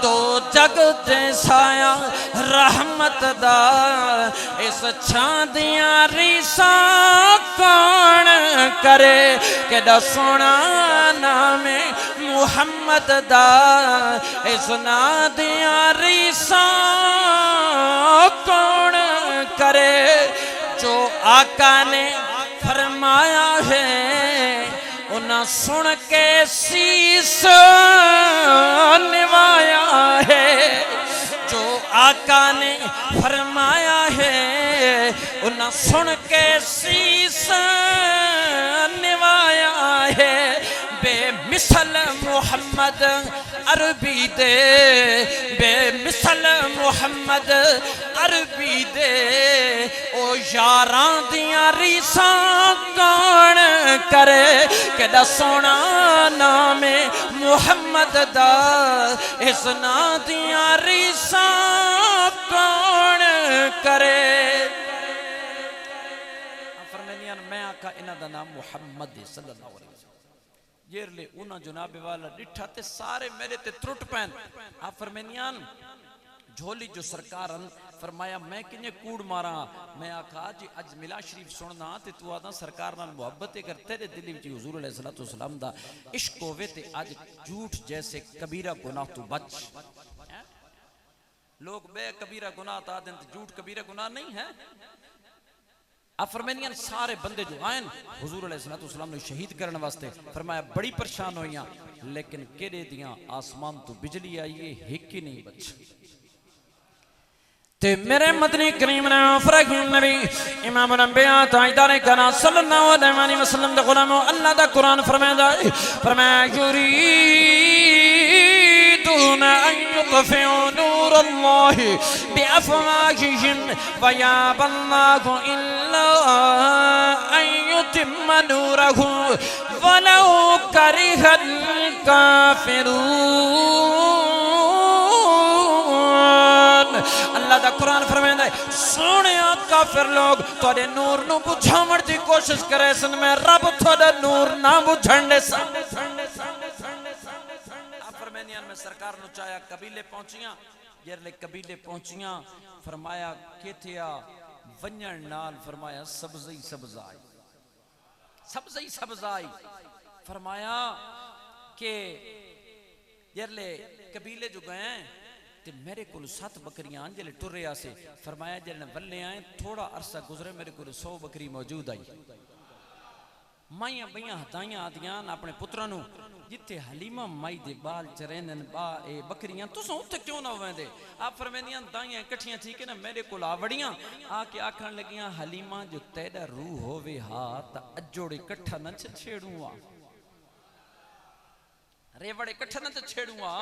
तो जगते साया रहमत दा इस छांदियां रिसा कौन करे केदा सोना नाम मुहम्मद दा इस नादियां रिसा कौन करे जो आका ने फरमाया है उन्हें सुन के शीस निभाया है जो आका ने फरमाया है उन्हें सुन के शीस निभाया है बेमिसल मोहम्मद अरबी दे बेमिसल मोहम्मद अरबी दे ओ यारां दियां रीसां कौन करे केदा सोना नाम मुहम्मद दा इस ना दियां रीसां कौन करे फरमानियां मैं आका इन्हां दा नाम मुहम्मद सल्लल्लाहु अलैहि वसल्लम जेरले उन्हां जनाबे वाला डिठा ते सारे मेरे ते त्रुट पैन आ फरमानियां झोली जो सरकार फरमाया मैं किने कूड़ मारा मैं आखा जी अज मिला शरीफ सुनना ते तू आदा सरकार नाल मोहब्बत कर तेरे दिल विच हुजूर अलैहिस्सलातु वस्सलाम दा इश्क होवे ते अज झूठ जैसे कबीरा गुनाह तू बच लोग बे कबीरा गुनाह ता दें झूठ कबीरा गुनाह नहीं है फरमानियां सारे बंदे जो आए हुजूर अलैहिस्सलातु वस्सलाम ने शहीद करने वास्ते फरमाया बड़ी परेशान होइयां लेकिन केड़े दियां आसमान तो बिजली आई है हिक ही नहीं बच ते मेरे मदनी करीम ने फरहीम नबी इमाम अंबिया ताजदार कना सल्लल्लाहु अलैहि वसल्लम दे गुलामो अल्लाह दा कुरान फरमांदा फरमाया युरीदून अन युत्फिउ नूर अल्लाह बिअफवाहिहिम वयाबल्लाहु इल्ला अन युतिम्मा नूरहु वलौ करिहल काफिरून अल्लाह दा कुरान फरमांदा है सोने काफिर लोग तोड़े नूर नु बुझावण दी कोशिश करे सन मैं रब तोड़ा नूर ना बुझण दे सन फरमानियां में सरकार नु चाया कबीले पहुंचियां जेरले कबीले पहुंचियां फरमाया केथिया वंजण नाल फरमाया सब्ज़ी सब्ज़ाई फरमाया के जेरले कबीले जो गए ते मेरे को 7 बकरियां जले टुरे आसे फरमाया जले वल्ले आए थोड़ा अरसा गुजरे मेरे को 100 बकरी मौजूद आई माइया बइया हदाइयां आदियां अपने पुत्रा नु जिथे हलीमा माई दे बाल चरेनन बा ए बकरियां तुस उथे क्यों ना वेंदे आप फरमानियां दाइयां इकट्ठियां थी के ना मेरे को आवड़ियां आके आखन लगियां हलीमा जो तेरा रूह होवे हा ता अजोड़ इकट्ठा न छेड़ूआ रेवड़ इकट्ठा न छेड़ूआ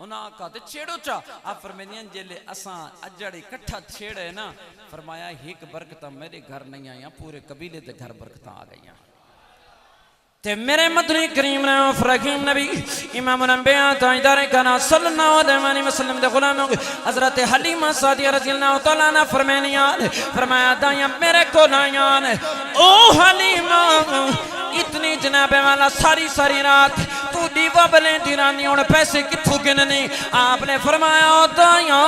उन्हां का ते छेड़ो चा आप फरमानियां जेले असां अजड़ इकट्ठा छेड़े ना फरमाया एक बरकत मेरे घर नहीं आया पूरे कबीले दे घर बरकत आ गईयां ते मेरे मदनी करीम ने फरहीम नबी इमाम अंबिया ताजदार कना सल्लल्लाहु अलैहि वसल्लम दे गुलामों हजरत हलीमा सादिया रज़ियल्लाहु तआला अन्हा फरमाया दाइयां मेरे को आया ओ हलीमा इतनी जनाबे वाला सारी रात तू दीवा बले दीरानी हुण पैसे कित्थों गिनने। आपने फरमाया ताया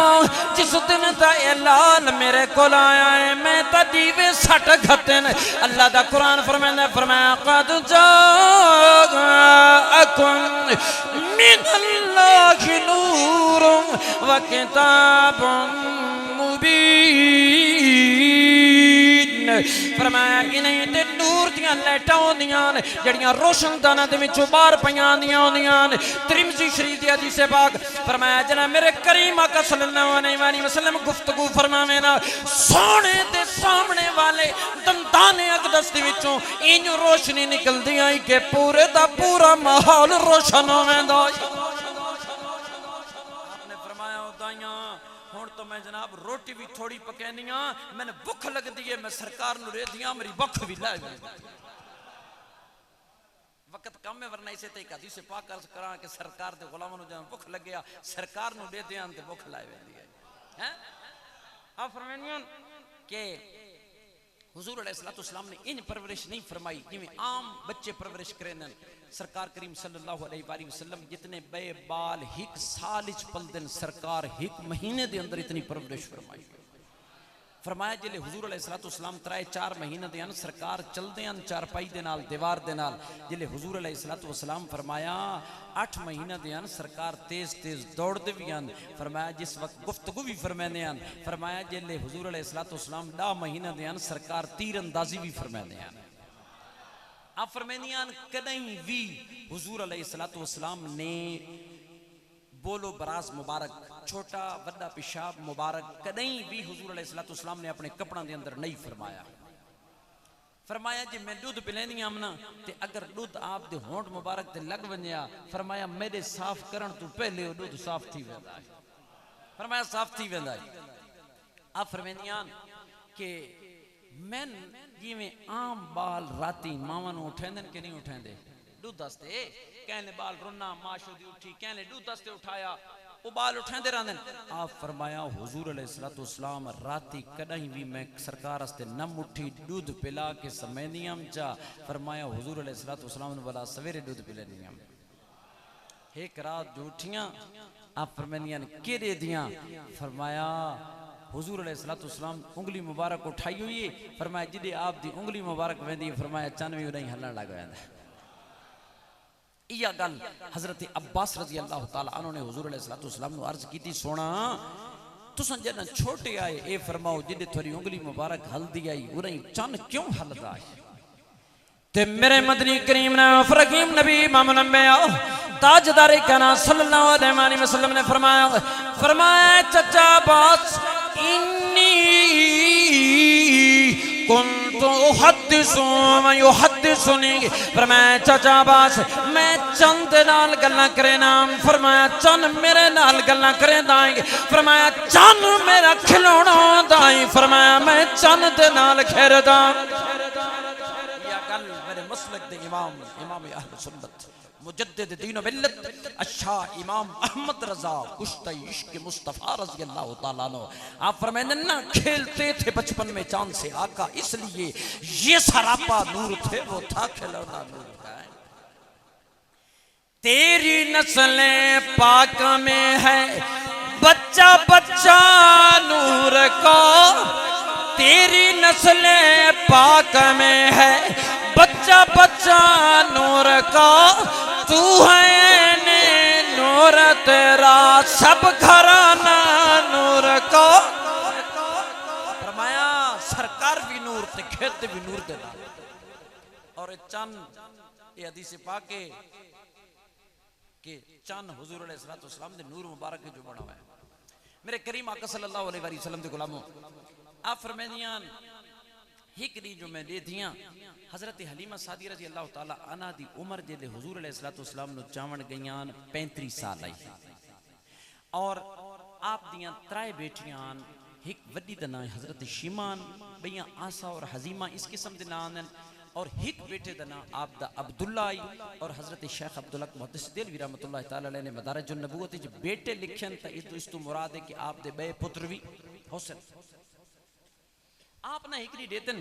जिस दिन ता ए लाल मेरे कोल आया है मैं ता दीवे सट घते ने। अल्लाह दा कुरान फरमांदा फरमाया कद जाअकुम मिनल्लाहि नूरुन व किताबुन मुबीन। फरमाया इन्हें ते नूर दियां लाइटां होंदियां ने जड़ियां रोशनदाना दे विचों बाहर पईयां होंदियां ने। तिरमिज़ी शरीफ दी हदीस पाक फरमाया जना मेरे करीम आका सल्लल्लाहु अलैहि वसल्लम गुफ्तगू फरमावे ना सोने दे सामने वाले दंताने अकदस दे विचों इंज रोशनी निकलदी आई कि पूरे दा पूरा माहौल रोशन होवेंदा। आपने फरमाया उदाइयां हुण तो मैं जनाब रोटी भी थोड़ी पकानी मैंने भुख लगती है मैं सरकार नूं रेदियां मेरी भुख भी लै वक्त कम है वरना इसे ते हदीस पाक अर्ज करा कि सरकार दे गुलामां नूं जब भुख लगे सरकार नूं दे दियां ते भुख लाई वेंदी है हैं। आप फरमानियां कि हुजूर अलैहिस्सलाम ने इन परवरिश नहीं फरमाई जिवें आम बच्चे परवरिश करें। सरकार करीम सल्लल्लाहु अलैहि वसल्लम जितने बेबाल एक साल च पलदन सरकार एक महीने के अंदर इतनी परवरिश फरमाई। फरमाया जिले हुजूर अलैहिस्सलाम 3-4 महीने दे सरकार चलते हैं चारपाई दे नाल दीवार दे नाल। जिले हुजूर अलैहिस्सलाम फरमाया 8 महीने दे सरकार तेज तेज दौड़ते भी हैं। फरमाया जिस वक्त गुफ्तगू भी फरमाते हैं। फरमाया जिले हुजूर अलैहिस्सलाम 10 महीने दे सरकार तीर अंदाजी भी फरमाते हैं। आप फरमानियां कदई भी हुजूर अलैहिस्सलाम ने बोलो बराज मुबारक छोटा बड़ा पेशाब मुबारक कदई भी हुजूर अलैहिस्सलाम ने अपने कपड़ों के अंदर नहीं फरमाया। फरमाया जी मैं दूध पिलैनी आमना ते अगर दूध आप दे होंठ मुबारक ते लग वनिया फरमाया मेरे साफ करन तो पहले वो दूध साफ थी वेंदा है। फरमाया साफ थी वेंदा है। आप फरमानियां कि मैं जिवें आम बाल राती मावां नूं उठांदे कि नहीं उठांदे दूध दस्ते कहने बाल रुन्ना माशो दी उठी कहने दूध दस्ते उठाया वो बाल उठांदे रहंदे। आप फरमाया हुजूर अलैहिस्सलाम राती कदई भी मैं सरकार वास्ते न मुट्ठी दूध पिला के समैनियम चा। फरमाया हुजूर अलैहिस्सलाम ने वाला सवेरे दूध पिलैनियम एक रात जो उठियां। आप फरमानियां केड़े दियां। फरमाया हुजूर अलैहिस्सलाम उंगली मुबारक उठाई हुई है। फरमाया जिदे आप दी उंगली मुबारक वेंदी फरमाया चन भी उदई हलन लग वेंदा। यह गल हजरत अब्बास रजी अल्लाह तआला अन्हु ने हुजूर अलैहिस्सलाम नु अर्ज की सोना तुसां जद छोटे आए ए फरमाओ जिदे थोड़ी उंगली मुबारक हल्दी आई उदई चन क्यों हलदा है। ते मेरे मदनी करीम ने फरकीम नबी इमाम अंबिया ताजदार काना सल्लल्लाहु अलैहि वसल्लम ने फरमाया चचा अब्बास इन्नी कुन्तु उहद्दिसु व युहद्दिसुनी। फरमाया चाचा अब्बास मैं चंद नाल गल्लां करेना। फरमाया चन मेरे नाल गल्लां करेंदा है। फरमाया चन मेरा खिलौना होंदा है। फरमाया मैं चन दे नाल खेरदा। या गल मेरे मसलक दे इमाम अहले सुन्नत मुजद्दिद दीन मिल्लत अच्छा इमाम अहमद रजा कुश्ता इश्क मुस्तफा रज़ी अल्लाह तआला अन्हु। आप फरमाते ना खेलते थे बचपन में चांद से आका इसलिए ये सरापा नूर थे वो था खिलौना नूर का। तेरी नस्ल पाक में है बच्चा बच्चा नूर का। तेरी नस्ल पाक में है बच्चा बच्चा नूर का। तू है ने नूर तेरा सब घराना नूर का। फरमाया सरकार भी नूर ते खेत भी नूर दे नाल और चन ये हदीस पाक के चन हुजूर अलैहिस्सलाम दे नूर मुबारक जो बना हुआ है। मेरे करीम आका सल्लल्लाहु अलैहि वसल्लम दे गुलामों आप फरमानियां एक दी जो मैं दे दियां हजरत हलीमा सादी रजी अल्लाह तआला अन्हा दी उम्र जेले हुजूर अलैहिस्सलाम नु चावण गईयां 35 साल आई और आप दियां 3 बेटियां एक वड्डी दा नाम हजरत शीमान भैया आसा और हजीमा इस किस्म दे नाम हैं और एक बेटे दा नाम आप दा अब्दुल्ला आई और हजरत शेख अब्दुल्ला मुहद्दिस देलवी रहमतुल्लाह तआला अलैहि ने मदारिजुन नबुव्वत च बेटे लिखन ता इस तो मुराद है कि आप दे बे पुत्र भी हुसैन आप ना एकरी देतन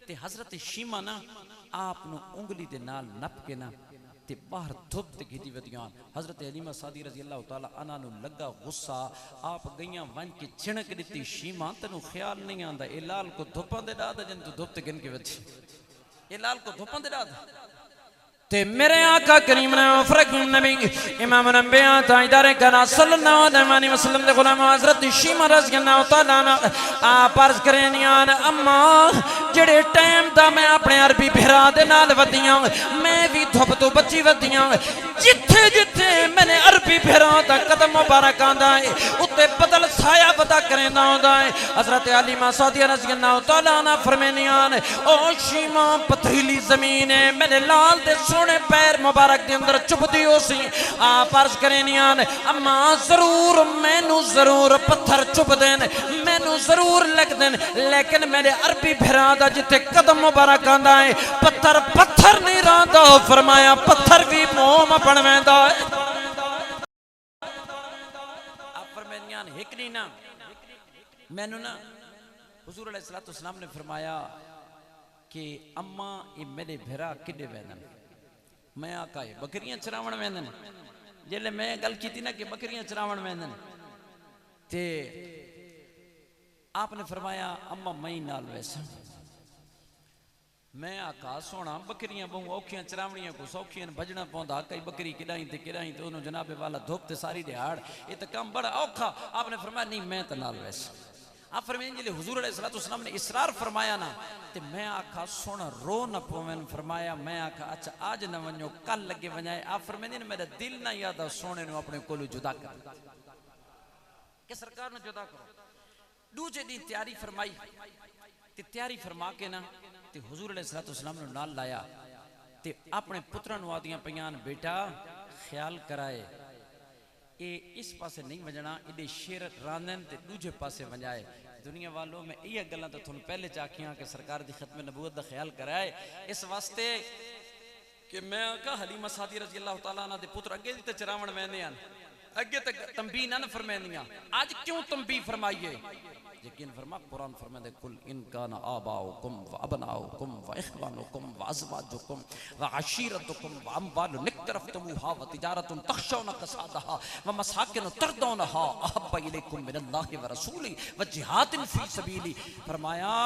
ते हजरत शीमा ना आप नु उंगली दे नाल नप के ना ते बाहर धुप ते गिदी वदियान हजरत हलीमा सादी रजी अल्लाह तआला अन्हा नु लगा गुस्सा आप गईयां वन के छिणक दिती शीमा तेनु ख्याल नहीं आंदा ए लाल को धुपां दे डाद जन तू धुप ते गिन के वची ए लाल को धुपां दे डाद ते मेरे आका करीम ने फरक नबी इमाम अंबिया ताजदार कना सल्लल्लाहु अलैहि वसल्लम दे गुलाम हजरत शीमा रजी अल्लाह तआला आप अर्ज करनियान अम्मा जेड़े टाइम दा मैं अपने अरबी भरा दे नाल वदियां मैं भी धुप तो बची वदियां जिथे जिथे मैंने अरबी भरा दा कदम मुबारक आंदा है उत्ते बदल छाया पता करेंदा होंदा है हजरत हलीमा सादिया रजी अल्लाह तआला ना फरमानियान ओ शीमा पथरीली जमीन है मेरे लाल दे सोने पैर मुबारक दे अंदर चुभदी हो सी आप अर्ज करनियान अम्मा जरूर मैनू जरूर पत्थर चुभ देन मैनू जरूर लग देन लेकिन मेरे अरबी भरा दा जिथे कदम मुबारक आंदा है पत्थर पत्थर नहीं रहंदा फरमाया पत्थर भी मोम बन वेंदा है आप फरमानियान एक नहीं ना मैनू ना हुजूर अलैहिस्सलातु वस्सलाम ने फरमाया कि अम्मा ये मेरे भरा किडे वेंदन मैं आका बकरियां चरावण वेंदन जेले मैं गल की ना कि बकरियां चरावण वेंदन ते आपने फरमाया अम्मा मई नाल वैसा मैं आका सोना बकरियां बहु औखियां चरावणियां को सौखियां भजना पौंदा कई बकरी किडाई ते ओनू जनाबे वाला धुप ते सारी दिहाड़ ये तो काम बड़ा औखा आपने फरमाया नहीं मैं तो नाल वैसा आप फरमाया जिले हुजूर अलैहिस्सलातु वस्सलाम ने इसरार फरमाया ना ते मैं आखा सोना रो न पवेन फरमाया मैं आखा अच्छा आज न वनो कल लगे वजाए आप फरमाया ने मेरा दिल ना याद सोने नु अपने कोलू जुदा कर के सरकार ने जुदा करो दूजे दिन तैयारी फरमाई ते तैयारी फरमा के ना ते हुजूर अलैहिस्सलातु वस्सलाम नु नाल लाया ते अपने पुत्रां नु आदियां पईयान बेटा ख्याल कराए ए इस पासे नहीं वजना इधे शेर रांदन ते दूजे पासे वजाए दुनिया वालों में ये गल्लां तो तुहानू पहले चाखियां कि सरकार दी खत्म नबूवत दा ख्याल कराए इस वास्ते कि मैं आका हलीमा सादी रजी अल्लाह तआला अन्हा दे पुत्र अगे ते चरावण वेंदे हन अगे तक तंबी ना फरमांदियां आज क्यों तंबी फरमाइए यकीन फरमा कुरान फरमाते कुल इन काना आबाउकुम व अबनाउकुम व इखवानुकुम व अज़वाजुकुम व अशीरतुकुम व अमवालुन निक्तरफ्तमुहा व तिजारतुन तखशौना कसादहा व मसाकिन तरदौनहा अहब्बा इलैकुम मिनल्लाहि व रसूली व जिहादिन फी सबीली फरमाया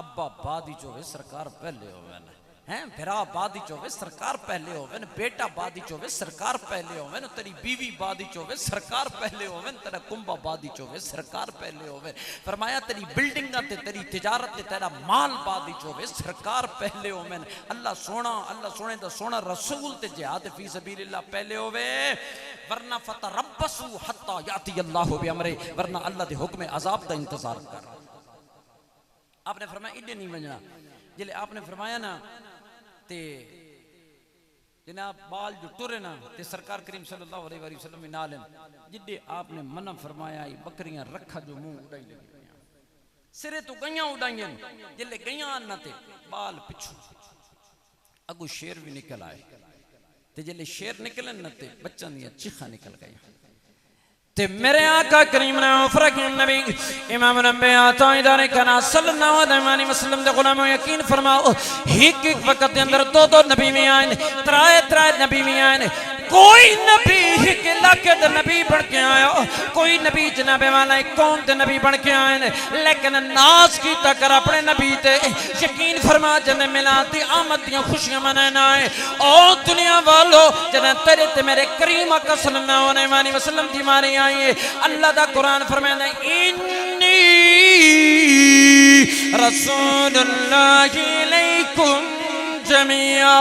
अब्बा बादी जो है सरकार पहले होवे हैं भरा बादी चोवे सरकार पहले होवे बेटा बादी चोवे सरकार पहले होवे तेरी बीवी बादी चोवे सरकार पहले होवे तेरा कुंबा बादी चोवे सरकार पहले होवे फरमाया तेरी बिल्डिंग ते तेरी तिजारत ते तेरा माल बादी चोवे सरकार पहले होवे अल्लाह सोने दा सोना रसूल ते जिहाद फी सबीलिल्लाह पहले होवे वरना फतरब्बसू हत्ता याती अल्लाह बिअमरे वरना अल्लाह दे हुक्म अजाब दा इंतजार कर आपने फरमाया इधे नहीं वजना जिले आपने फरमाया ना ते जनाब बाल जो टुरे ना ते सरकार करीम सल्लल्लाहु अलैहि वसल्लम में नाल जिद्दे आपने मना फरमाया बकरियां रखा जो मुंह उड़ाई लगी सिरे तो गईयां उड़ाइयां जिले गईयां ना ते बाल पिछू अगू शेर भी निकल आए ते जिले शेर निकलन ना ते बच्चों दी चीखा निकल गई ते मेरे आका करीम ने फरक नबी इमाम अंबिया ताजदार कना सल्लल्लाहु अलैहि वसल्लम दे गुलाम यकीन फरमाओ एक एक वक्त दे अंदर दो दो नबी भी आए त्राए नबी भी आए कोई नबी एक इलाके दे नबी बन के आया कोई नबी जनाबे वाला कौम दे नबी बन के आए लेकिन नाज कीता कर अपने नबी ते यकीन फरमा जने मिलाद दी आमद दी खुशियां मनाना है ओ दुनिया वालों जने तेरे ते मेरे करीम आका सल्लल्लाहु अलैहि वसल्लम दी मारी आई है अल्लाह दा कुरान फरमांदा इन्नी रसूलुल्लाहि अलैकुम जमिया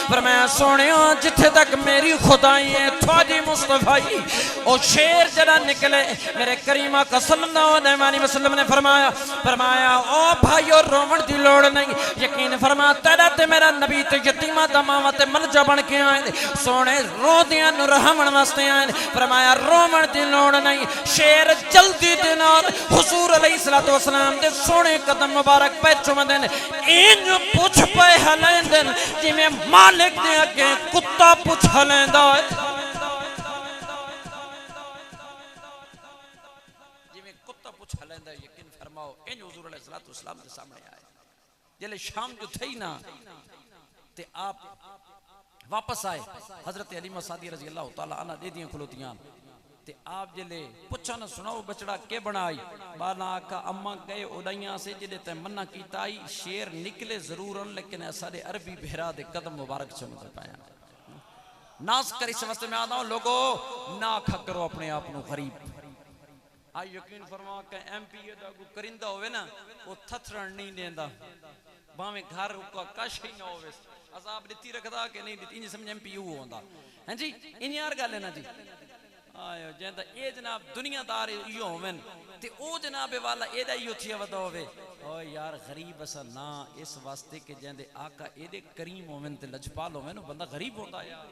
फरमाया सोनिया जिथे तक मेरी खुदाई है थोड़ी मुस्तफाई ओ शेर जरा निकले मेरे करीमा का सल्लल्लाहु अलैहि वसल्लम ने फरमाया ओ भाइयों रोवण दी लोड़ नहीं यकीन फरमा तेरा ते मेरा नबी ते यतीमा दा मावा ते मलजा बन के आए सोने रोदियां नु रहमण वास्ते आए फरमाया रोवण दी लोड़ नहीं शेर जल्दी दे नाल हुजूर अलैहिस्सलातु वस्सलाम दे सोने कदम मुबारक पे चुमदे ने इन पुछ पे हलेंदे जिमें मालिक दे अगे कुत्ता पुछ लेंदा है जिमें कुत्ता पुछ लेंदा यकीन फरमाओ इन हुजूर अलैहिस्सलातु वस्सलाम के सामने आए जले शाम जो थई ना ते आप वापस आए हजरत हलीमा सादिया रजी अल्लाह तआला अन्हा दे दियां खलोतियां ते आप जिले पुछा न सुनाओ बचड़ा के बनाई बाला आका अम्मा गए उड़ाइया से जिले ते मना कीता आई शेर निकले जरूर लेकिन सारे अरबी भेरा दे कदम मुबारक चमक पाया नास कर इस वास्ते मैं आता हूं लोगो ना खा करो अपने आप को गरीब आई यकीन फरमा के एमपी दा को करिंदा होवे ना वो थथरण नहीं देंदा भावे घर को कश ही ना होवे अजाब दिती रखदा के नहीं दिती इंज समझ एमपी यू होंदा हैं जी इन यार गल है ना जी आयो जेंदा ए जनाब दुनियादार यो होवन ते ओ जनाब वाला एदा ही उठी वदा होवे ओ यार गरीब असा ना इस वास्ते के जेंदे आका एदे करीम होवन ते लजपाल होवन बंदा गरीब होंदा यार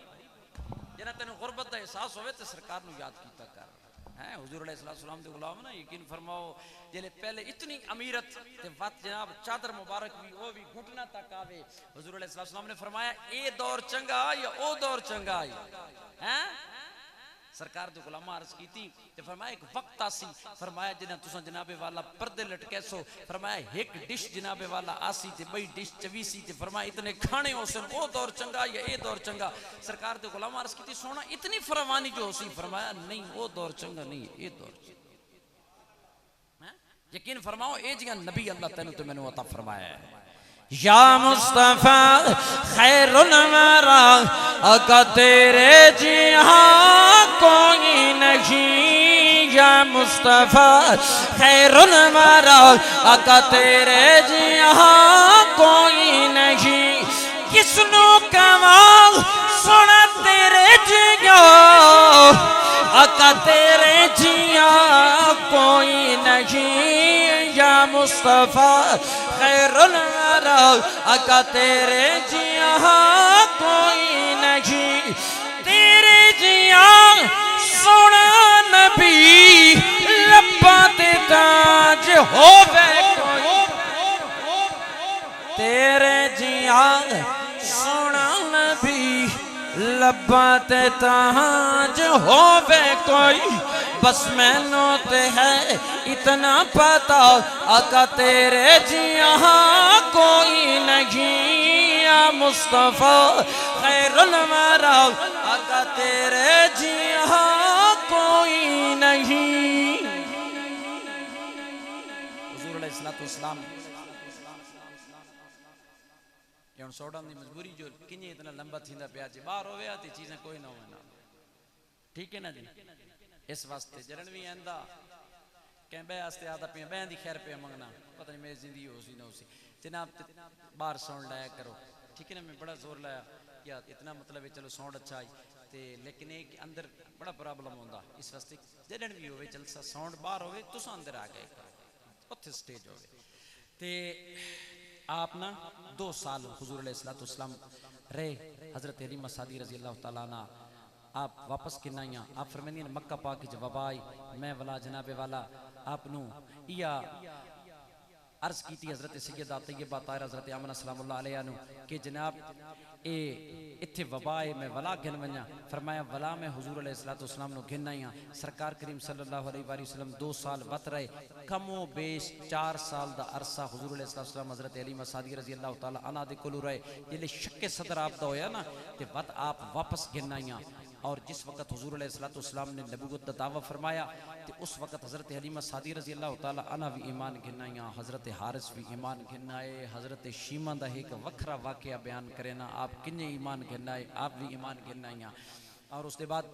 जना तेन गुरबत का एहसास होवे ते सरकार नु याद कीता कर हैं हुजूर अलैहि सलाम दे गुलाम ना यकीन फरमाओ जेले पहले इतनी अमीरत ते वत जनाब चादर मुबारक भी वो भी घुटना तक आवे हुजूर अलैहि सलाम ने फरमाया ए दौर चंगा या ओ दौर चंगा हैं सरकार दे गुलामा अर्ज कीती ते फरमाया एक वक्त आसी फरमाया जिना तुसा जनाबे वाला पर्दे लटके सो फरमाया एक डिश जनाबे वाला आसी ते बई डिश चवीसी ते फरमाया इतने खाने होसन ओ दौर चंगा या ए दौर चंगा सरकार दे गुलामा अर्ज कीती सोना इतनी फरमानी जो होसी फरमाया नहीं ओ दौर चंगा नहीं ए दौर यकीन फरमाओ ए जिया नबी अल्लाह तैनू ते मैनू अता फरमाया है या मुस्तफा खैरुल वरा अका तेरे जिहा कोई नहीं या मुस्तफा खैरुल वरा अका तेरे जिहा कोई नहीं किसनु कमाल सुन तेरे जिया अका तेरे जिया कोई नहीं या मुस्तफा खैरुल वरा अका तेरे जिया कोई नहीं तेरे जिया सोना नबी लब्बा ते ताज होवे तेरे जिया सोना नबी लब्बा ते ताज होवे कोई बस मैनू ते है इतना पता आका तेरे जिया कोई नहीं या मुस्तफा खैरुल वरा आका तेरे जिया कोई नहीं हुजूर अलैहिस्सलाम ये सोडन दी मजबूरी जो किने इतना लंबा थींदा पिया जी बाहर होवे आती चीजें कोई ना होवे ना ठीक है ना जी इस वास्ते जरन भी आंदा कह बे वास्ते आता पे बहन दी खैर पे मंगना पता नहीं मेरी जिंदगी होसी ना होसी जनाब बाहर साउंड लाया करो ठीक है ना मैं बड़ा जोर लाया या इतना मतलब है चलो साउंड अच्छा आई ते लेकिन एक अंदर बड़ा प्रॉब्लम होंदा इस वास्ते जरन भी होवे जलसा साउंड बाहर होवे तुस अंदर आ गए उत्थे स्टेज होवे ते आप ना 2 साल हुजूर अलैहिस्सलाम रहे हजरत हलीमा सादी रजी अल्लाह तआला अन्हा आप वापस किन्ना आप फरमानी मक्का पाक च वबा आई मैं वाला जनाबे वाला आपनू या अर्ज की हजरत सैयदा तैयबा ताहिरा हजरत आमना सलामुल्लाह अलैहा नु कि जनाब ए इत्थे वबा है मैं वला गिन वना फरमाया वला मैं हुजूर अलैहिस्सलाम नु गिन आई सरकार करीम सल्लल्लाहु अलैहि वसल्लम 2 साल वत रहे कमो बेश 4 साल दा अरसा हुजूर अलैहिस्सलाम हजरत हलीमा सादिया रजी अल्लाह तआला अन्हा दे कोल रहे जिले शक्के सदर आप दा होया ना ते वत आप वापस गिन आई और जिस वक्त हुजूर अलैहिस्सलाम ने नबूवत का दावा फरमाया तो उस वक्त हज़रत हलीमा सादी रजी अल्लाह तआला अन्हा भी ईमान गिनाया हज़रत हारिस भी ईमान गिनाए हज़रत शीमा का एक वखरा वाक़या बयान करे ना आप किन्ने ईमान गिनाए आप भी ईमान गिनाइया और उसके बाद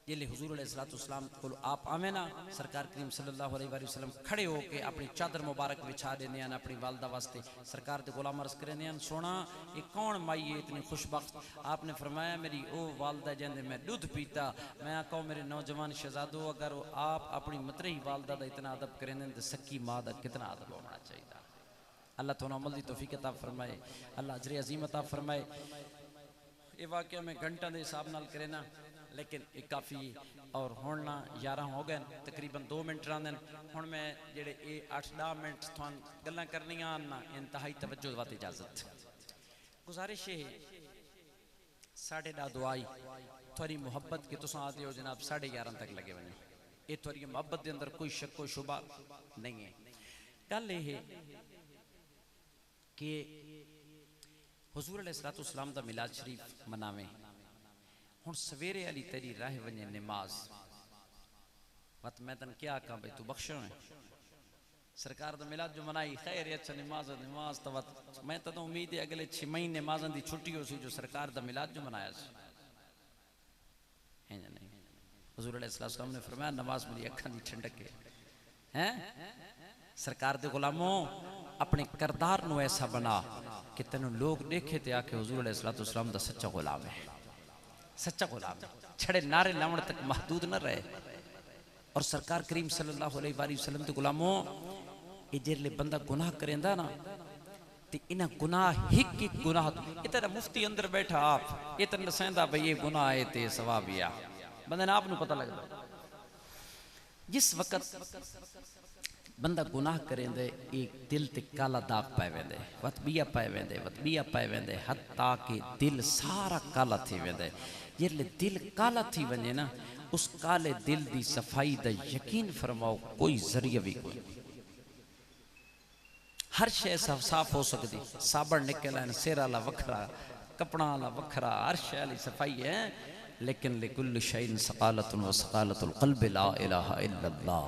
जिले हुजूर अलैहिस्सलाम को आप आवे ना सरकार करीम सल्लल्लाहु अलैहि वसल्लम खड़े होके अपनी चादर मुबारक बिछा देने अपनी वालदा वास्ते सरकार के गुलाम अर्ज करें सोना ये कौन माई है इतनी खुशबख्त आपने फरमाया मेरी ओ वालदा जिंदे मैं दूध पीता मैं कहो मेरे नौजवान शहजादो अगर आप अपनी मतरी वालदा का इतना अदब करें तो सक्की माँ का कितना अदब होना चाहिए अल्लाह तो अमल की तौफीक अता फरमाए अल्लाह अजर अजीम अता फरमाए ये वाक़या मैं घंटा के हिसाब नाल करे ना लेकिन एक काफ़ी और हुण ना 11 हो गए तकरीबन 2 मिनट रहा हुण मैं जेडे 8-10 मिनट तुहान गल्लां करनियां ना इंतहाई तवज्जो वास्ते इजाजत गुजारिश है साढ़े दा दुआई थोड़ी मुहब्बत के तुसां आते हो जनाब 11:30 तक लगे वने ये थोड़ी मुहब्बत के अंदर कोई शक व शुबा नहीं है गल ये कि हुजूर अलैहिस्सलाम दा मिलाद शरीफ मनावे हुण सवेरे वाली तेरी राह वने नमाज वत मैं तन क्या आखा भाई तू बख्शो है सरकार दा मिलाद जो मनाई खैर अच्छा नमाज नमाज तो वत मैं तो उम्मीद है अगले 6 महीने नमाज़न दी छुट्टी हो सी जो सरकार दा मिलाद जो मनाया है या नहीं। हुजूर अलैहिस्सलाम ने फरमाया नमाज मेरी अखां दी ठंडक है सरकार दे गुलामों अपने करदार नु ऐसा बना कि तेन लोग देखे ते आके हुजूर अलैहिस्सलाम दा सच्चा गुलाम है, सच्चा गुलाम है, छड़े नारे लावण तक महदूद न रहे। और सरकार करीम सल्लल्लाहु अलैहि वसल्लम के गुलामों ये जेरले बंदा गुनाह करेंदा ना ते इना गुनाह हिक हिक गुनाह इतना मुफ्ती अंदर बैठा आप इतना दसेंदा भाई ये गुनाह है ते सवाब या बंदे ने आप नु पता लगदा। जिस वक्त बंदा गुनाह करेंदे एक दिल ते काला दाग पाए वेंदे वतबिया पाए वेंदे हत्ता कि दिल सारा काला थी वेंदे। जिसले दिल काला थी वने ना उस काले दिल दी सफाई दा यकीन फरमाओ कोई जरिया भी कोई हर शय साफ हो सकती साबण निकल सिर वाला वखरा कपड़ा वाला वखरा हर शय वाली सफाई है लेकिन लिकुल्ल शैइन सकालतुन व सकालतुल क़ल्ब ला इलाहा इल्लल्लाह।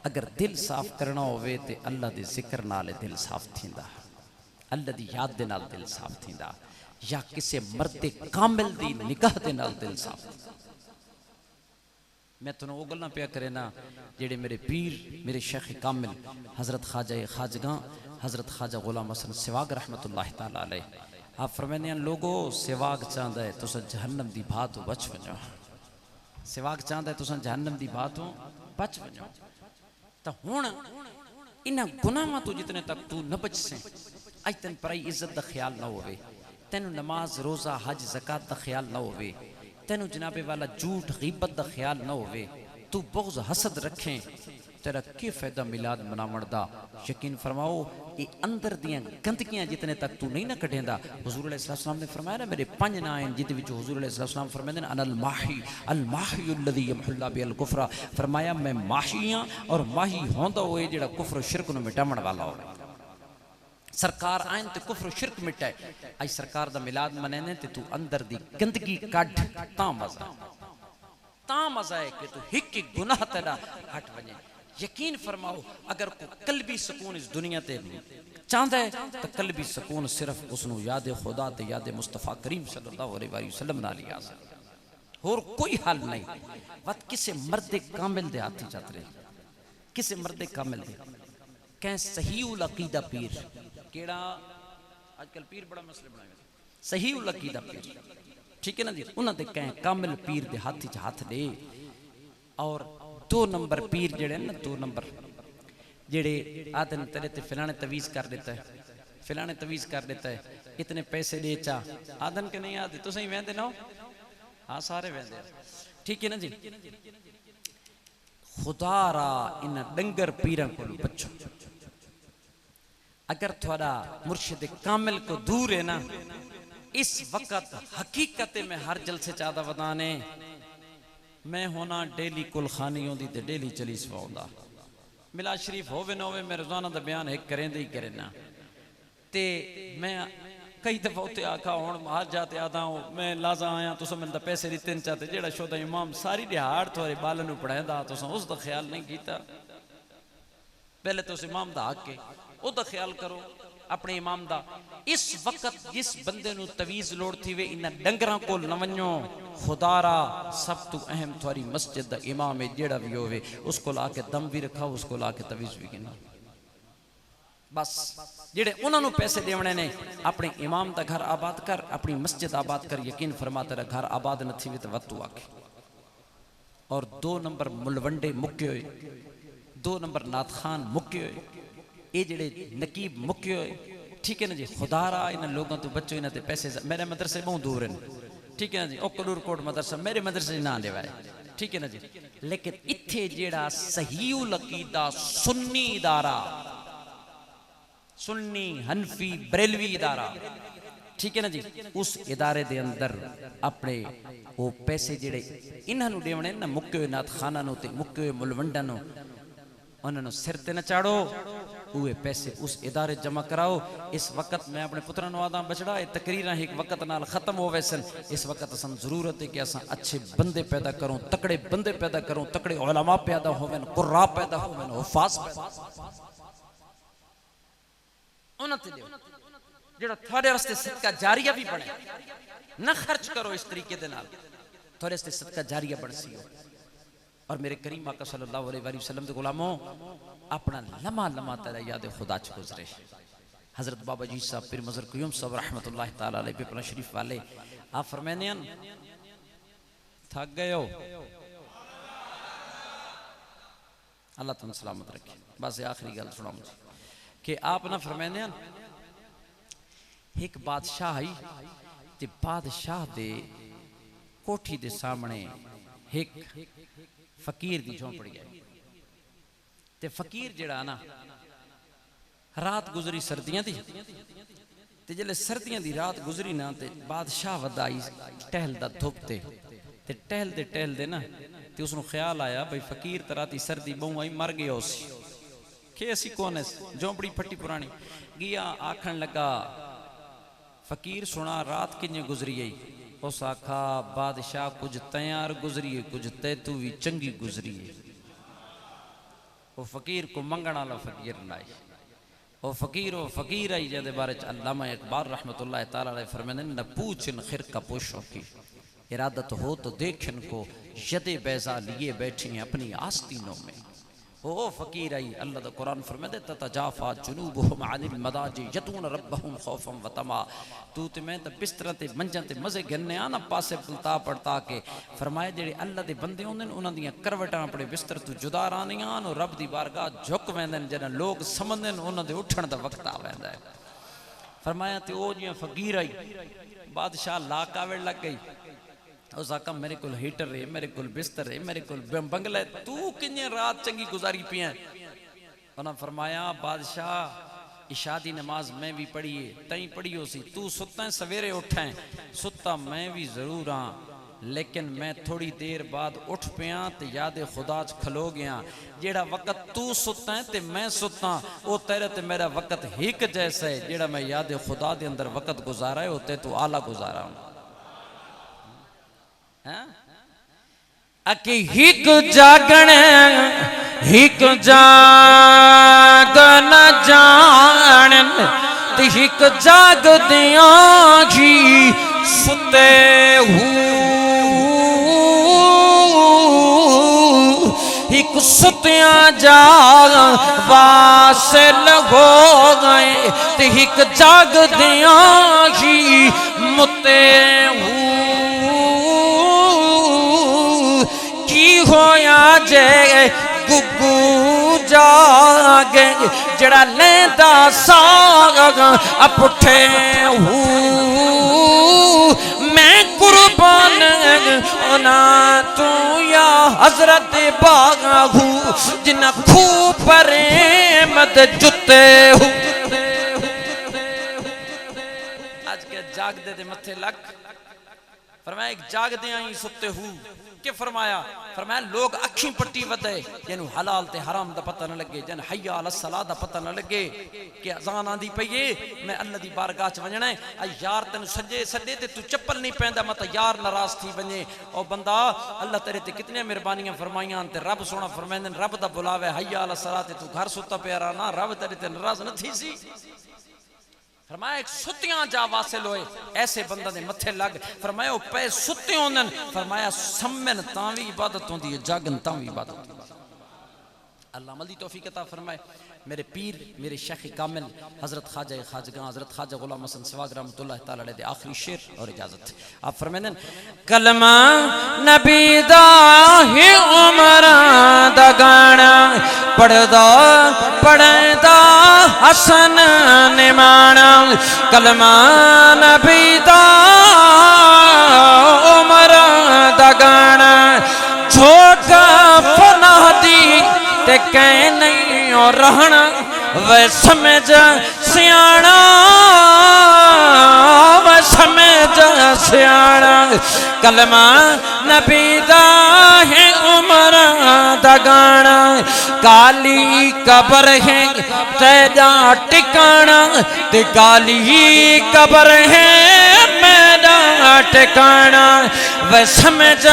अगर दिल साफ करना होवे ते अल्लाह दे जिक्र नाल दिल साफ थींदा अल्लाह दी याद दे नाल दिल साफ थींदा या किसी मर्दे कामिल दी निगाह दे नाल दिल साफ। मैं तुहानू वो गल्लां पिया करे ना जेड़े मेरे पीर मेरे शेख कामिल हजरत ख्वाजा खाजगा हजरत ख्वाजा गुलाम हसन सिवाग रहमतुल्लाह तआला अलैह आप फरमाने लोगो सिवाग चाहता है तुसा जहन्नम दी बात हो बच वजो सिवाग चाहता है तुसा जहन्नम दी बात हो बच वजो। तो हुण इन्हां गुनाहां तो जितने तक तू न बच से अज तेन पराई इज्जत का ख्याल ना होवे तेन नमाज रोज़ा हज ज़कात का ख्याल ना होवे तेन जनाबे वाला झूठ गीबत का ख्याल ना होवे तू बुग़्ज़ हसद रखें तेरा की फायदा मिलाद मनावण दा। यकीन फरमाओ ये अंदर दियां गंदगियां जितने तक तू नहीं ना कढेंदा। हुजूर अलैहिस्सलाम ने फरमाया ना मेरे 5 ना हैं जिदे विच हुजूर अलैहिस्सलाम फरमाते हैं अनल माही अल्लज़ी यमहुल्लाहु बिल कुफ्र फरमाया मैं माही हां और माही होंदा होए जेड़ा कुफ्र शिरक नु मिटावण वाला होवे। सरकार आइन ते कुफ्र शिरक मिटाए आज सरकार दा मिलाद मनाने ते तू अंदर दी गंदगी कढ ता मजा है कि तू हिक हिक गुनाह तेरा हट वने। यकीन फरमाओ अगर को कल्बी सुकून इस दुनिया ते चाहता है तो कल्बी सुकून सिर्फ उसनु याद खुदा ते याद मुस्तफ़ा करीम सल्लल्लाहु अलैहि वसल्लम नाल ही आ सकदा होर कोई हल नहीं। वत किसे मर्दे कामिल दे हाथ जात रहे किसे मर्दे कामिल दे कह सही उल अकीदा पीर केड़ा आजकल पीर बड़ा मसले बनाया सही उल अकीदा पीर ठीक है ना जी उन्हां दे कह कामिल पीर दे हाथ दे। और 2 नंबर पीर जेड़े ना 2 नंबर जेड़े आदन तेरे ते फिलाने तवीज़ कर देता है फिलाने तवीज़ कर देता है इतने पैसे दे चा आदन के नहीं आदे तुम वेंदे ना हाँ सारे वेंदे ठीक है ना जी। खुदारा इन डंगर पीरन को बचो अगर थोड़ा मुर्शिद कामिल को दूर है ना इस वक्त हकीकत में हर जलसे चाहता बताने मैं होना डेली कुल खानी होंदी ते डेली चली सवाउंदा मिलाद शरीफ होवे ना होवे मैं रोजाना दा बयान एक करेंदे ही करे ना ते मैं कई दफा उत्ते आखा हुण आज जाते आदा मैं लाजा आया तुसां मैनूं पैसे दित्ते न चाहते जेड़ा शोदा इमाम सारी दिहाड़ थोड़े बालन नूं पढ़ांदा तुसां उस दा ख्याल नहीं कीता। पहले तुस इमाम दा हक है ओदा ख्याल करो अपने इमाम दा। इस वक्त जिस बंदे नूं तवीज़ लोड़ थी वे इन्हां डंगरां कोल न वञो खुदारा सब तू अहम थोड़ी मस्जिद दा इमाम है जेड़ा भी होवे उसको लाके दम भी रखा उसको लाके तवीज़ भी गिना बस जेड़े उन्होंने पैसे देवने ने अपने इमाम दा घर आबाद कर अपनी मस्जिद आबाद कर यकीन फरमा तेरा घर आबाद न थी तो वत तू आके। और 2 नंबर मुलवंडे मुक्के होए 2 नंबर नाथ खान मुक्के होए ये जेड़े नकीब मुक्के होए ठीक है ना जी। खुदारा इन लोगों तो बच्चों इन्हें पैसे मेरे मदरसे बहुत दूर हैं ठीक है ना जी। कलूर कोट मदरसा मेरे मदरसे ना लेवाए ठीक है ना जी। लेकिन इत्थे जेड़ा सही उल अकीदा सुन्नी इदारा सुन्नी हनफी बरेलवी इदारा ठीक है ना जी उस इदारे दे अंदर अपने वो पैसे जेड़े इन्होंने देवने ना मुक्के हुए नाथ खाना ते मुक्के हुए मुलवंडा उन्होंने सिर ते न चाड़ो उहे पैसे उस इदारे जमा कराओ। इस वक्त मैं अपने पुत्रां नूं आदा बचड़ा ये तकरीरां एक वक्त नाल खत्म होवे सन। इस वक्त असन जरूरत है कि असां अच्छे बंदे पैदा करूं, तकड़े बंदे पैदा करूं, तकड़े उलमा पैदा होवन, कुर्रा पैदा होवन, हुफाज उन्हां ते दिओ जेड़ा थोड़े वास्ते सदका जारिया भी बने। ना खर्च करो इस तरीके दे नाल थोड़े वास्ते सदका जारिया बन सी। और मेरे करीम आका सल्लल्लाहु अलैहि वसल्लम दे गुलामों अपना लम्हा लम्हा तेरा याद खुदा च गुजरे। हजरत बाबा जी साहब पीर मजर कुयूम साहब रहमतुल्लाह ताला अलैह पिपला शरीफ वाले आप फरमाने हैं थक गए हो, अल्लाह तुम सलामत रखे। बस आखिरी गल सुना मुझे कि आप ना फरमाने हैं एक बादशाह आई ते बादशाह दे कोठी दे सामने एक फकीर दी झोंपड़ी है ते फकीर जेड़ा ना रात गुजरी सर्दियां दी ते जेले सर्दियां दी रात गुजरी ना ते बादशाह वदाई टहलदा धुप ते टहलदे ना ते उसनु ख्याल आया भाई फकीर तो राती सर्दी बहु आई मर गया उसी के असी कौन है झोंपड़ी फटी पुरानी गया आखन लगा फकीर सुना रात किन्ने गुजरी आई। उस आखा बादशाह कुछ तैयार गुजरी है कुछ तय तू भी चंगी गुजरी है। वो फकीर को मंगण वाला फकीर लाई वो फकीर आई जदे बारे अल्लामा इकबाल रहमतुल्लाह ताला अलैह फरमाते न पूछन खिर का पोशों की इरादत हो तो देखन को यदे बैजा लिए बैठी हैं अपनी आस्तीनों में। ओ फकीर आई अल्लाह दा कुरान फरमाते ततजाफा जुनूबुहुम अनिल मदाजी यदून रब्बहुम खौफन व तमा। तू ते मैं तो बिस्तर ते मंजां ते मजे गन्ने आ ना पासे पलता पड़ता के फरमाए जेड़े अल्लाह दे बंदे होंदे उन्हां दियां करवटां अपने बिस्तर तो जुदा रानियां नो रब दी बारगाह झुक वेंदे जने लोग समझदे उन्हां दे उठण दा वक्त आ वेंदा है। फरमाया ते ओ जियां फकीर आई बादशाह ला कावड़ लग गई। उस आका मेरे को हीटर है मेरे को बिस्तर है मेरे को बंगला है तू किन्ने रात चंगी गुजारी पिया। उन्हें फरमाया बादशाह इशा दी नमाज मैं भी पढ़ी है तई पढ़ी हो सी तू सुता है सवेरे उठा है सुता मैं भी जरूर हाँ लेकिन मैं थोड़ी देर बाद उठ पिया तो याद खुदा च खलो गया। जेड़ा वक्त तू सुता है ते मैं सुता वो तेरे ते मेरा वक्त एक जैसा है। जेड़ा मैं याद खुदा दे अंदर वक्त गुजारा है वो ते तू आला गुजारा अकी हिक जागण हिक जागन जानन ते हिक जाग दिया ही सुते हूँ हिक सुतिया जाग वासल हो गए ते हिक जाग दिया ही मुते हूँ। होया जे गुगू जागे जड़ा लेंदा साग अपुठे मैं कुर्बान ना तू या हजरत बागू जिन्ना खूब प्रेमत जुते आज के जाग दे मथे लग फरमाया एक जागदे आई सुते हूँ के फरमाया लोग अखी पट्टी वधे जिन्हों हलाल ते हराम दा पता न लगे जन हय्या अल सलाह दा पता न लगे कि अजान आंदी पई है मैं अल्लाह दी बारगाह च वणना है यार तेन सजे सडे ते तू चप्पल नहीं पहनदा मत यार नाराज थी वने ओ बंदा अल्लाह तेरे ते कितने मेहरबानियां फरमाइयां ते रब सोना फरमांदे रब दा बुलावे हय्या अल सलाह ते तू घर सुता प्यारा ना रब तेरे ते नाराज न थी सी। फरमाया एक सुतियां जा वासिल होए ऐसे बंदा दे मथे लग फरमाया पे सुते होंदन फरमाया सम्मन तां भी इबादत होंदी है जागन तां भी इबादत। अल्लाह अमल दी तौफीक अता फरमाए। मेरे पीर मेरे शेख कामिल हजरत ख्वाजा खाजगां हजरत ख्वाजा गुलाम हसन सवाग रहमतुल्लाह ताला अलैह दे आखिरी शेर और इजाजत आप फरमाने कलमा नबी दा ही उमर दा गाना पढ़दा पढ़दा हसन निमाना कलमा नबी दा उमर दा गाना छोका फना दी ते कह नहीं और रहना वे समझ सियाणा वे समझ सियाणा कलमा नबी दा है उमर दा गाना काली कबर है तेरा टिकाना ते काली कबर है मेरा टिकाना वे समझ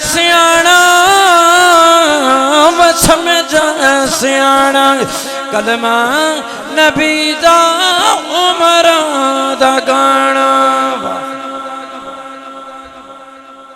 सियाना वे समझ सियाना कलमा नबी दा उमर दा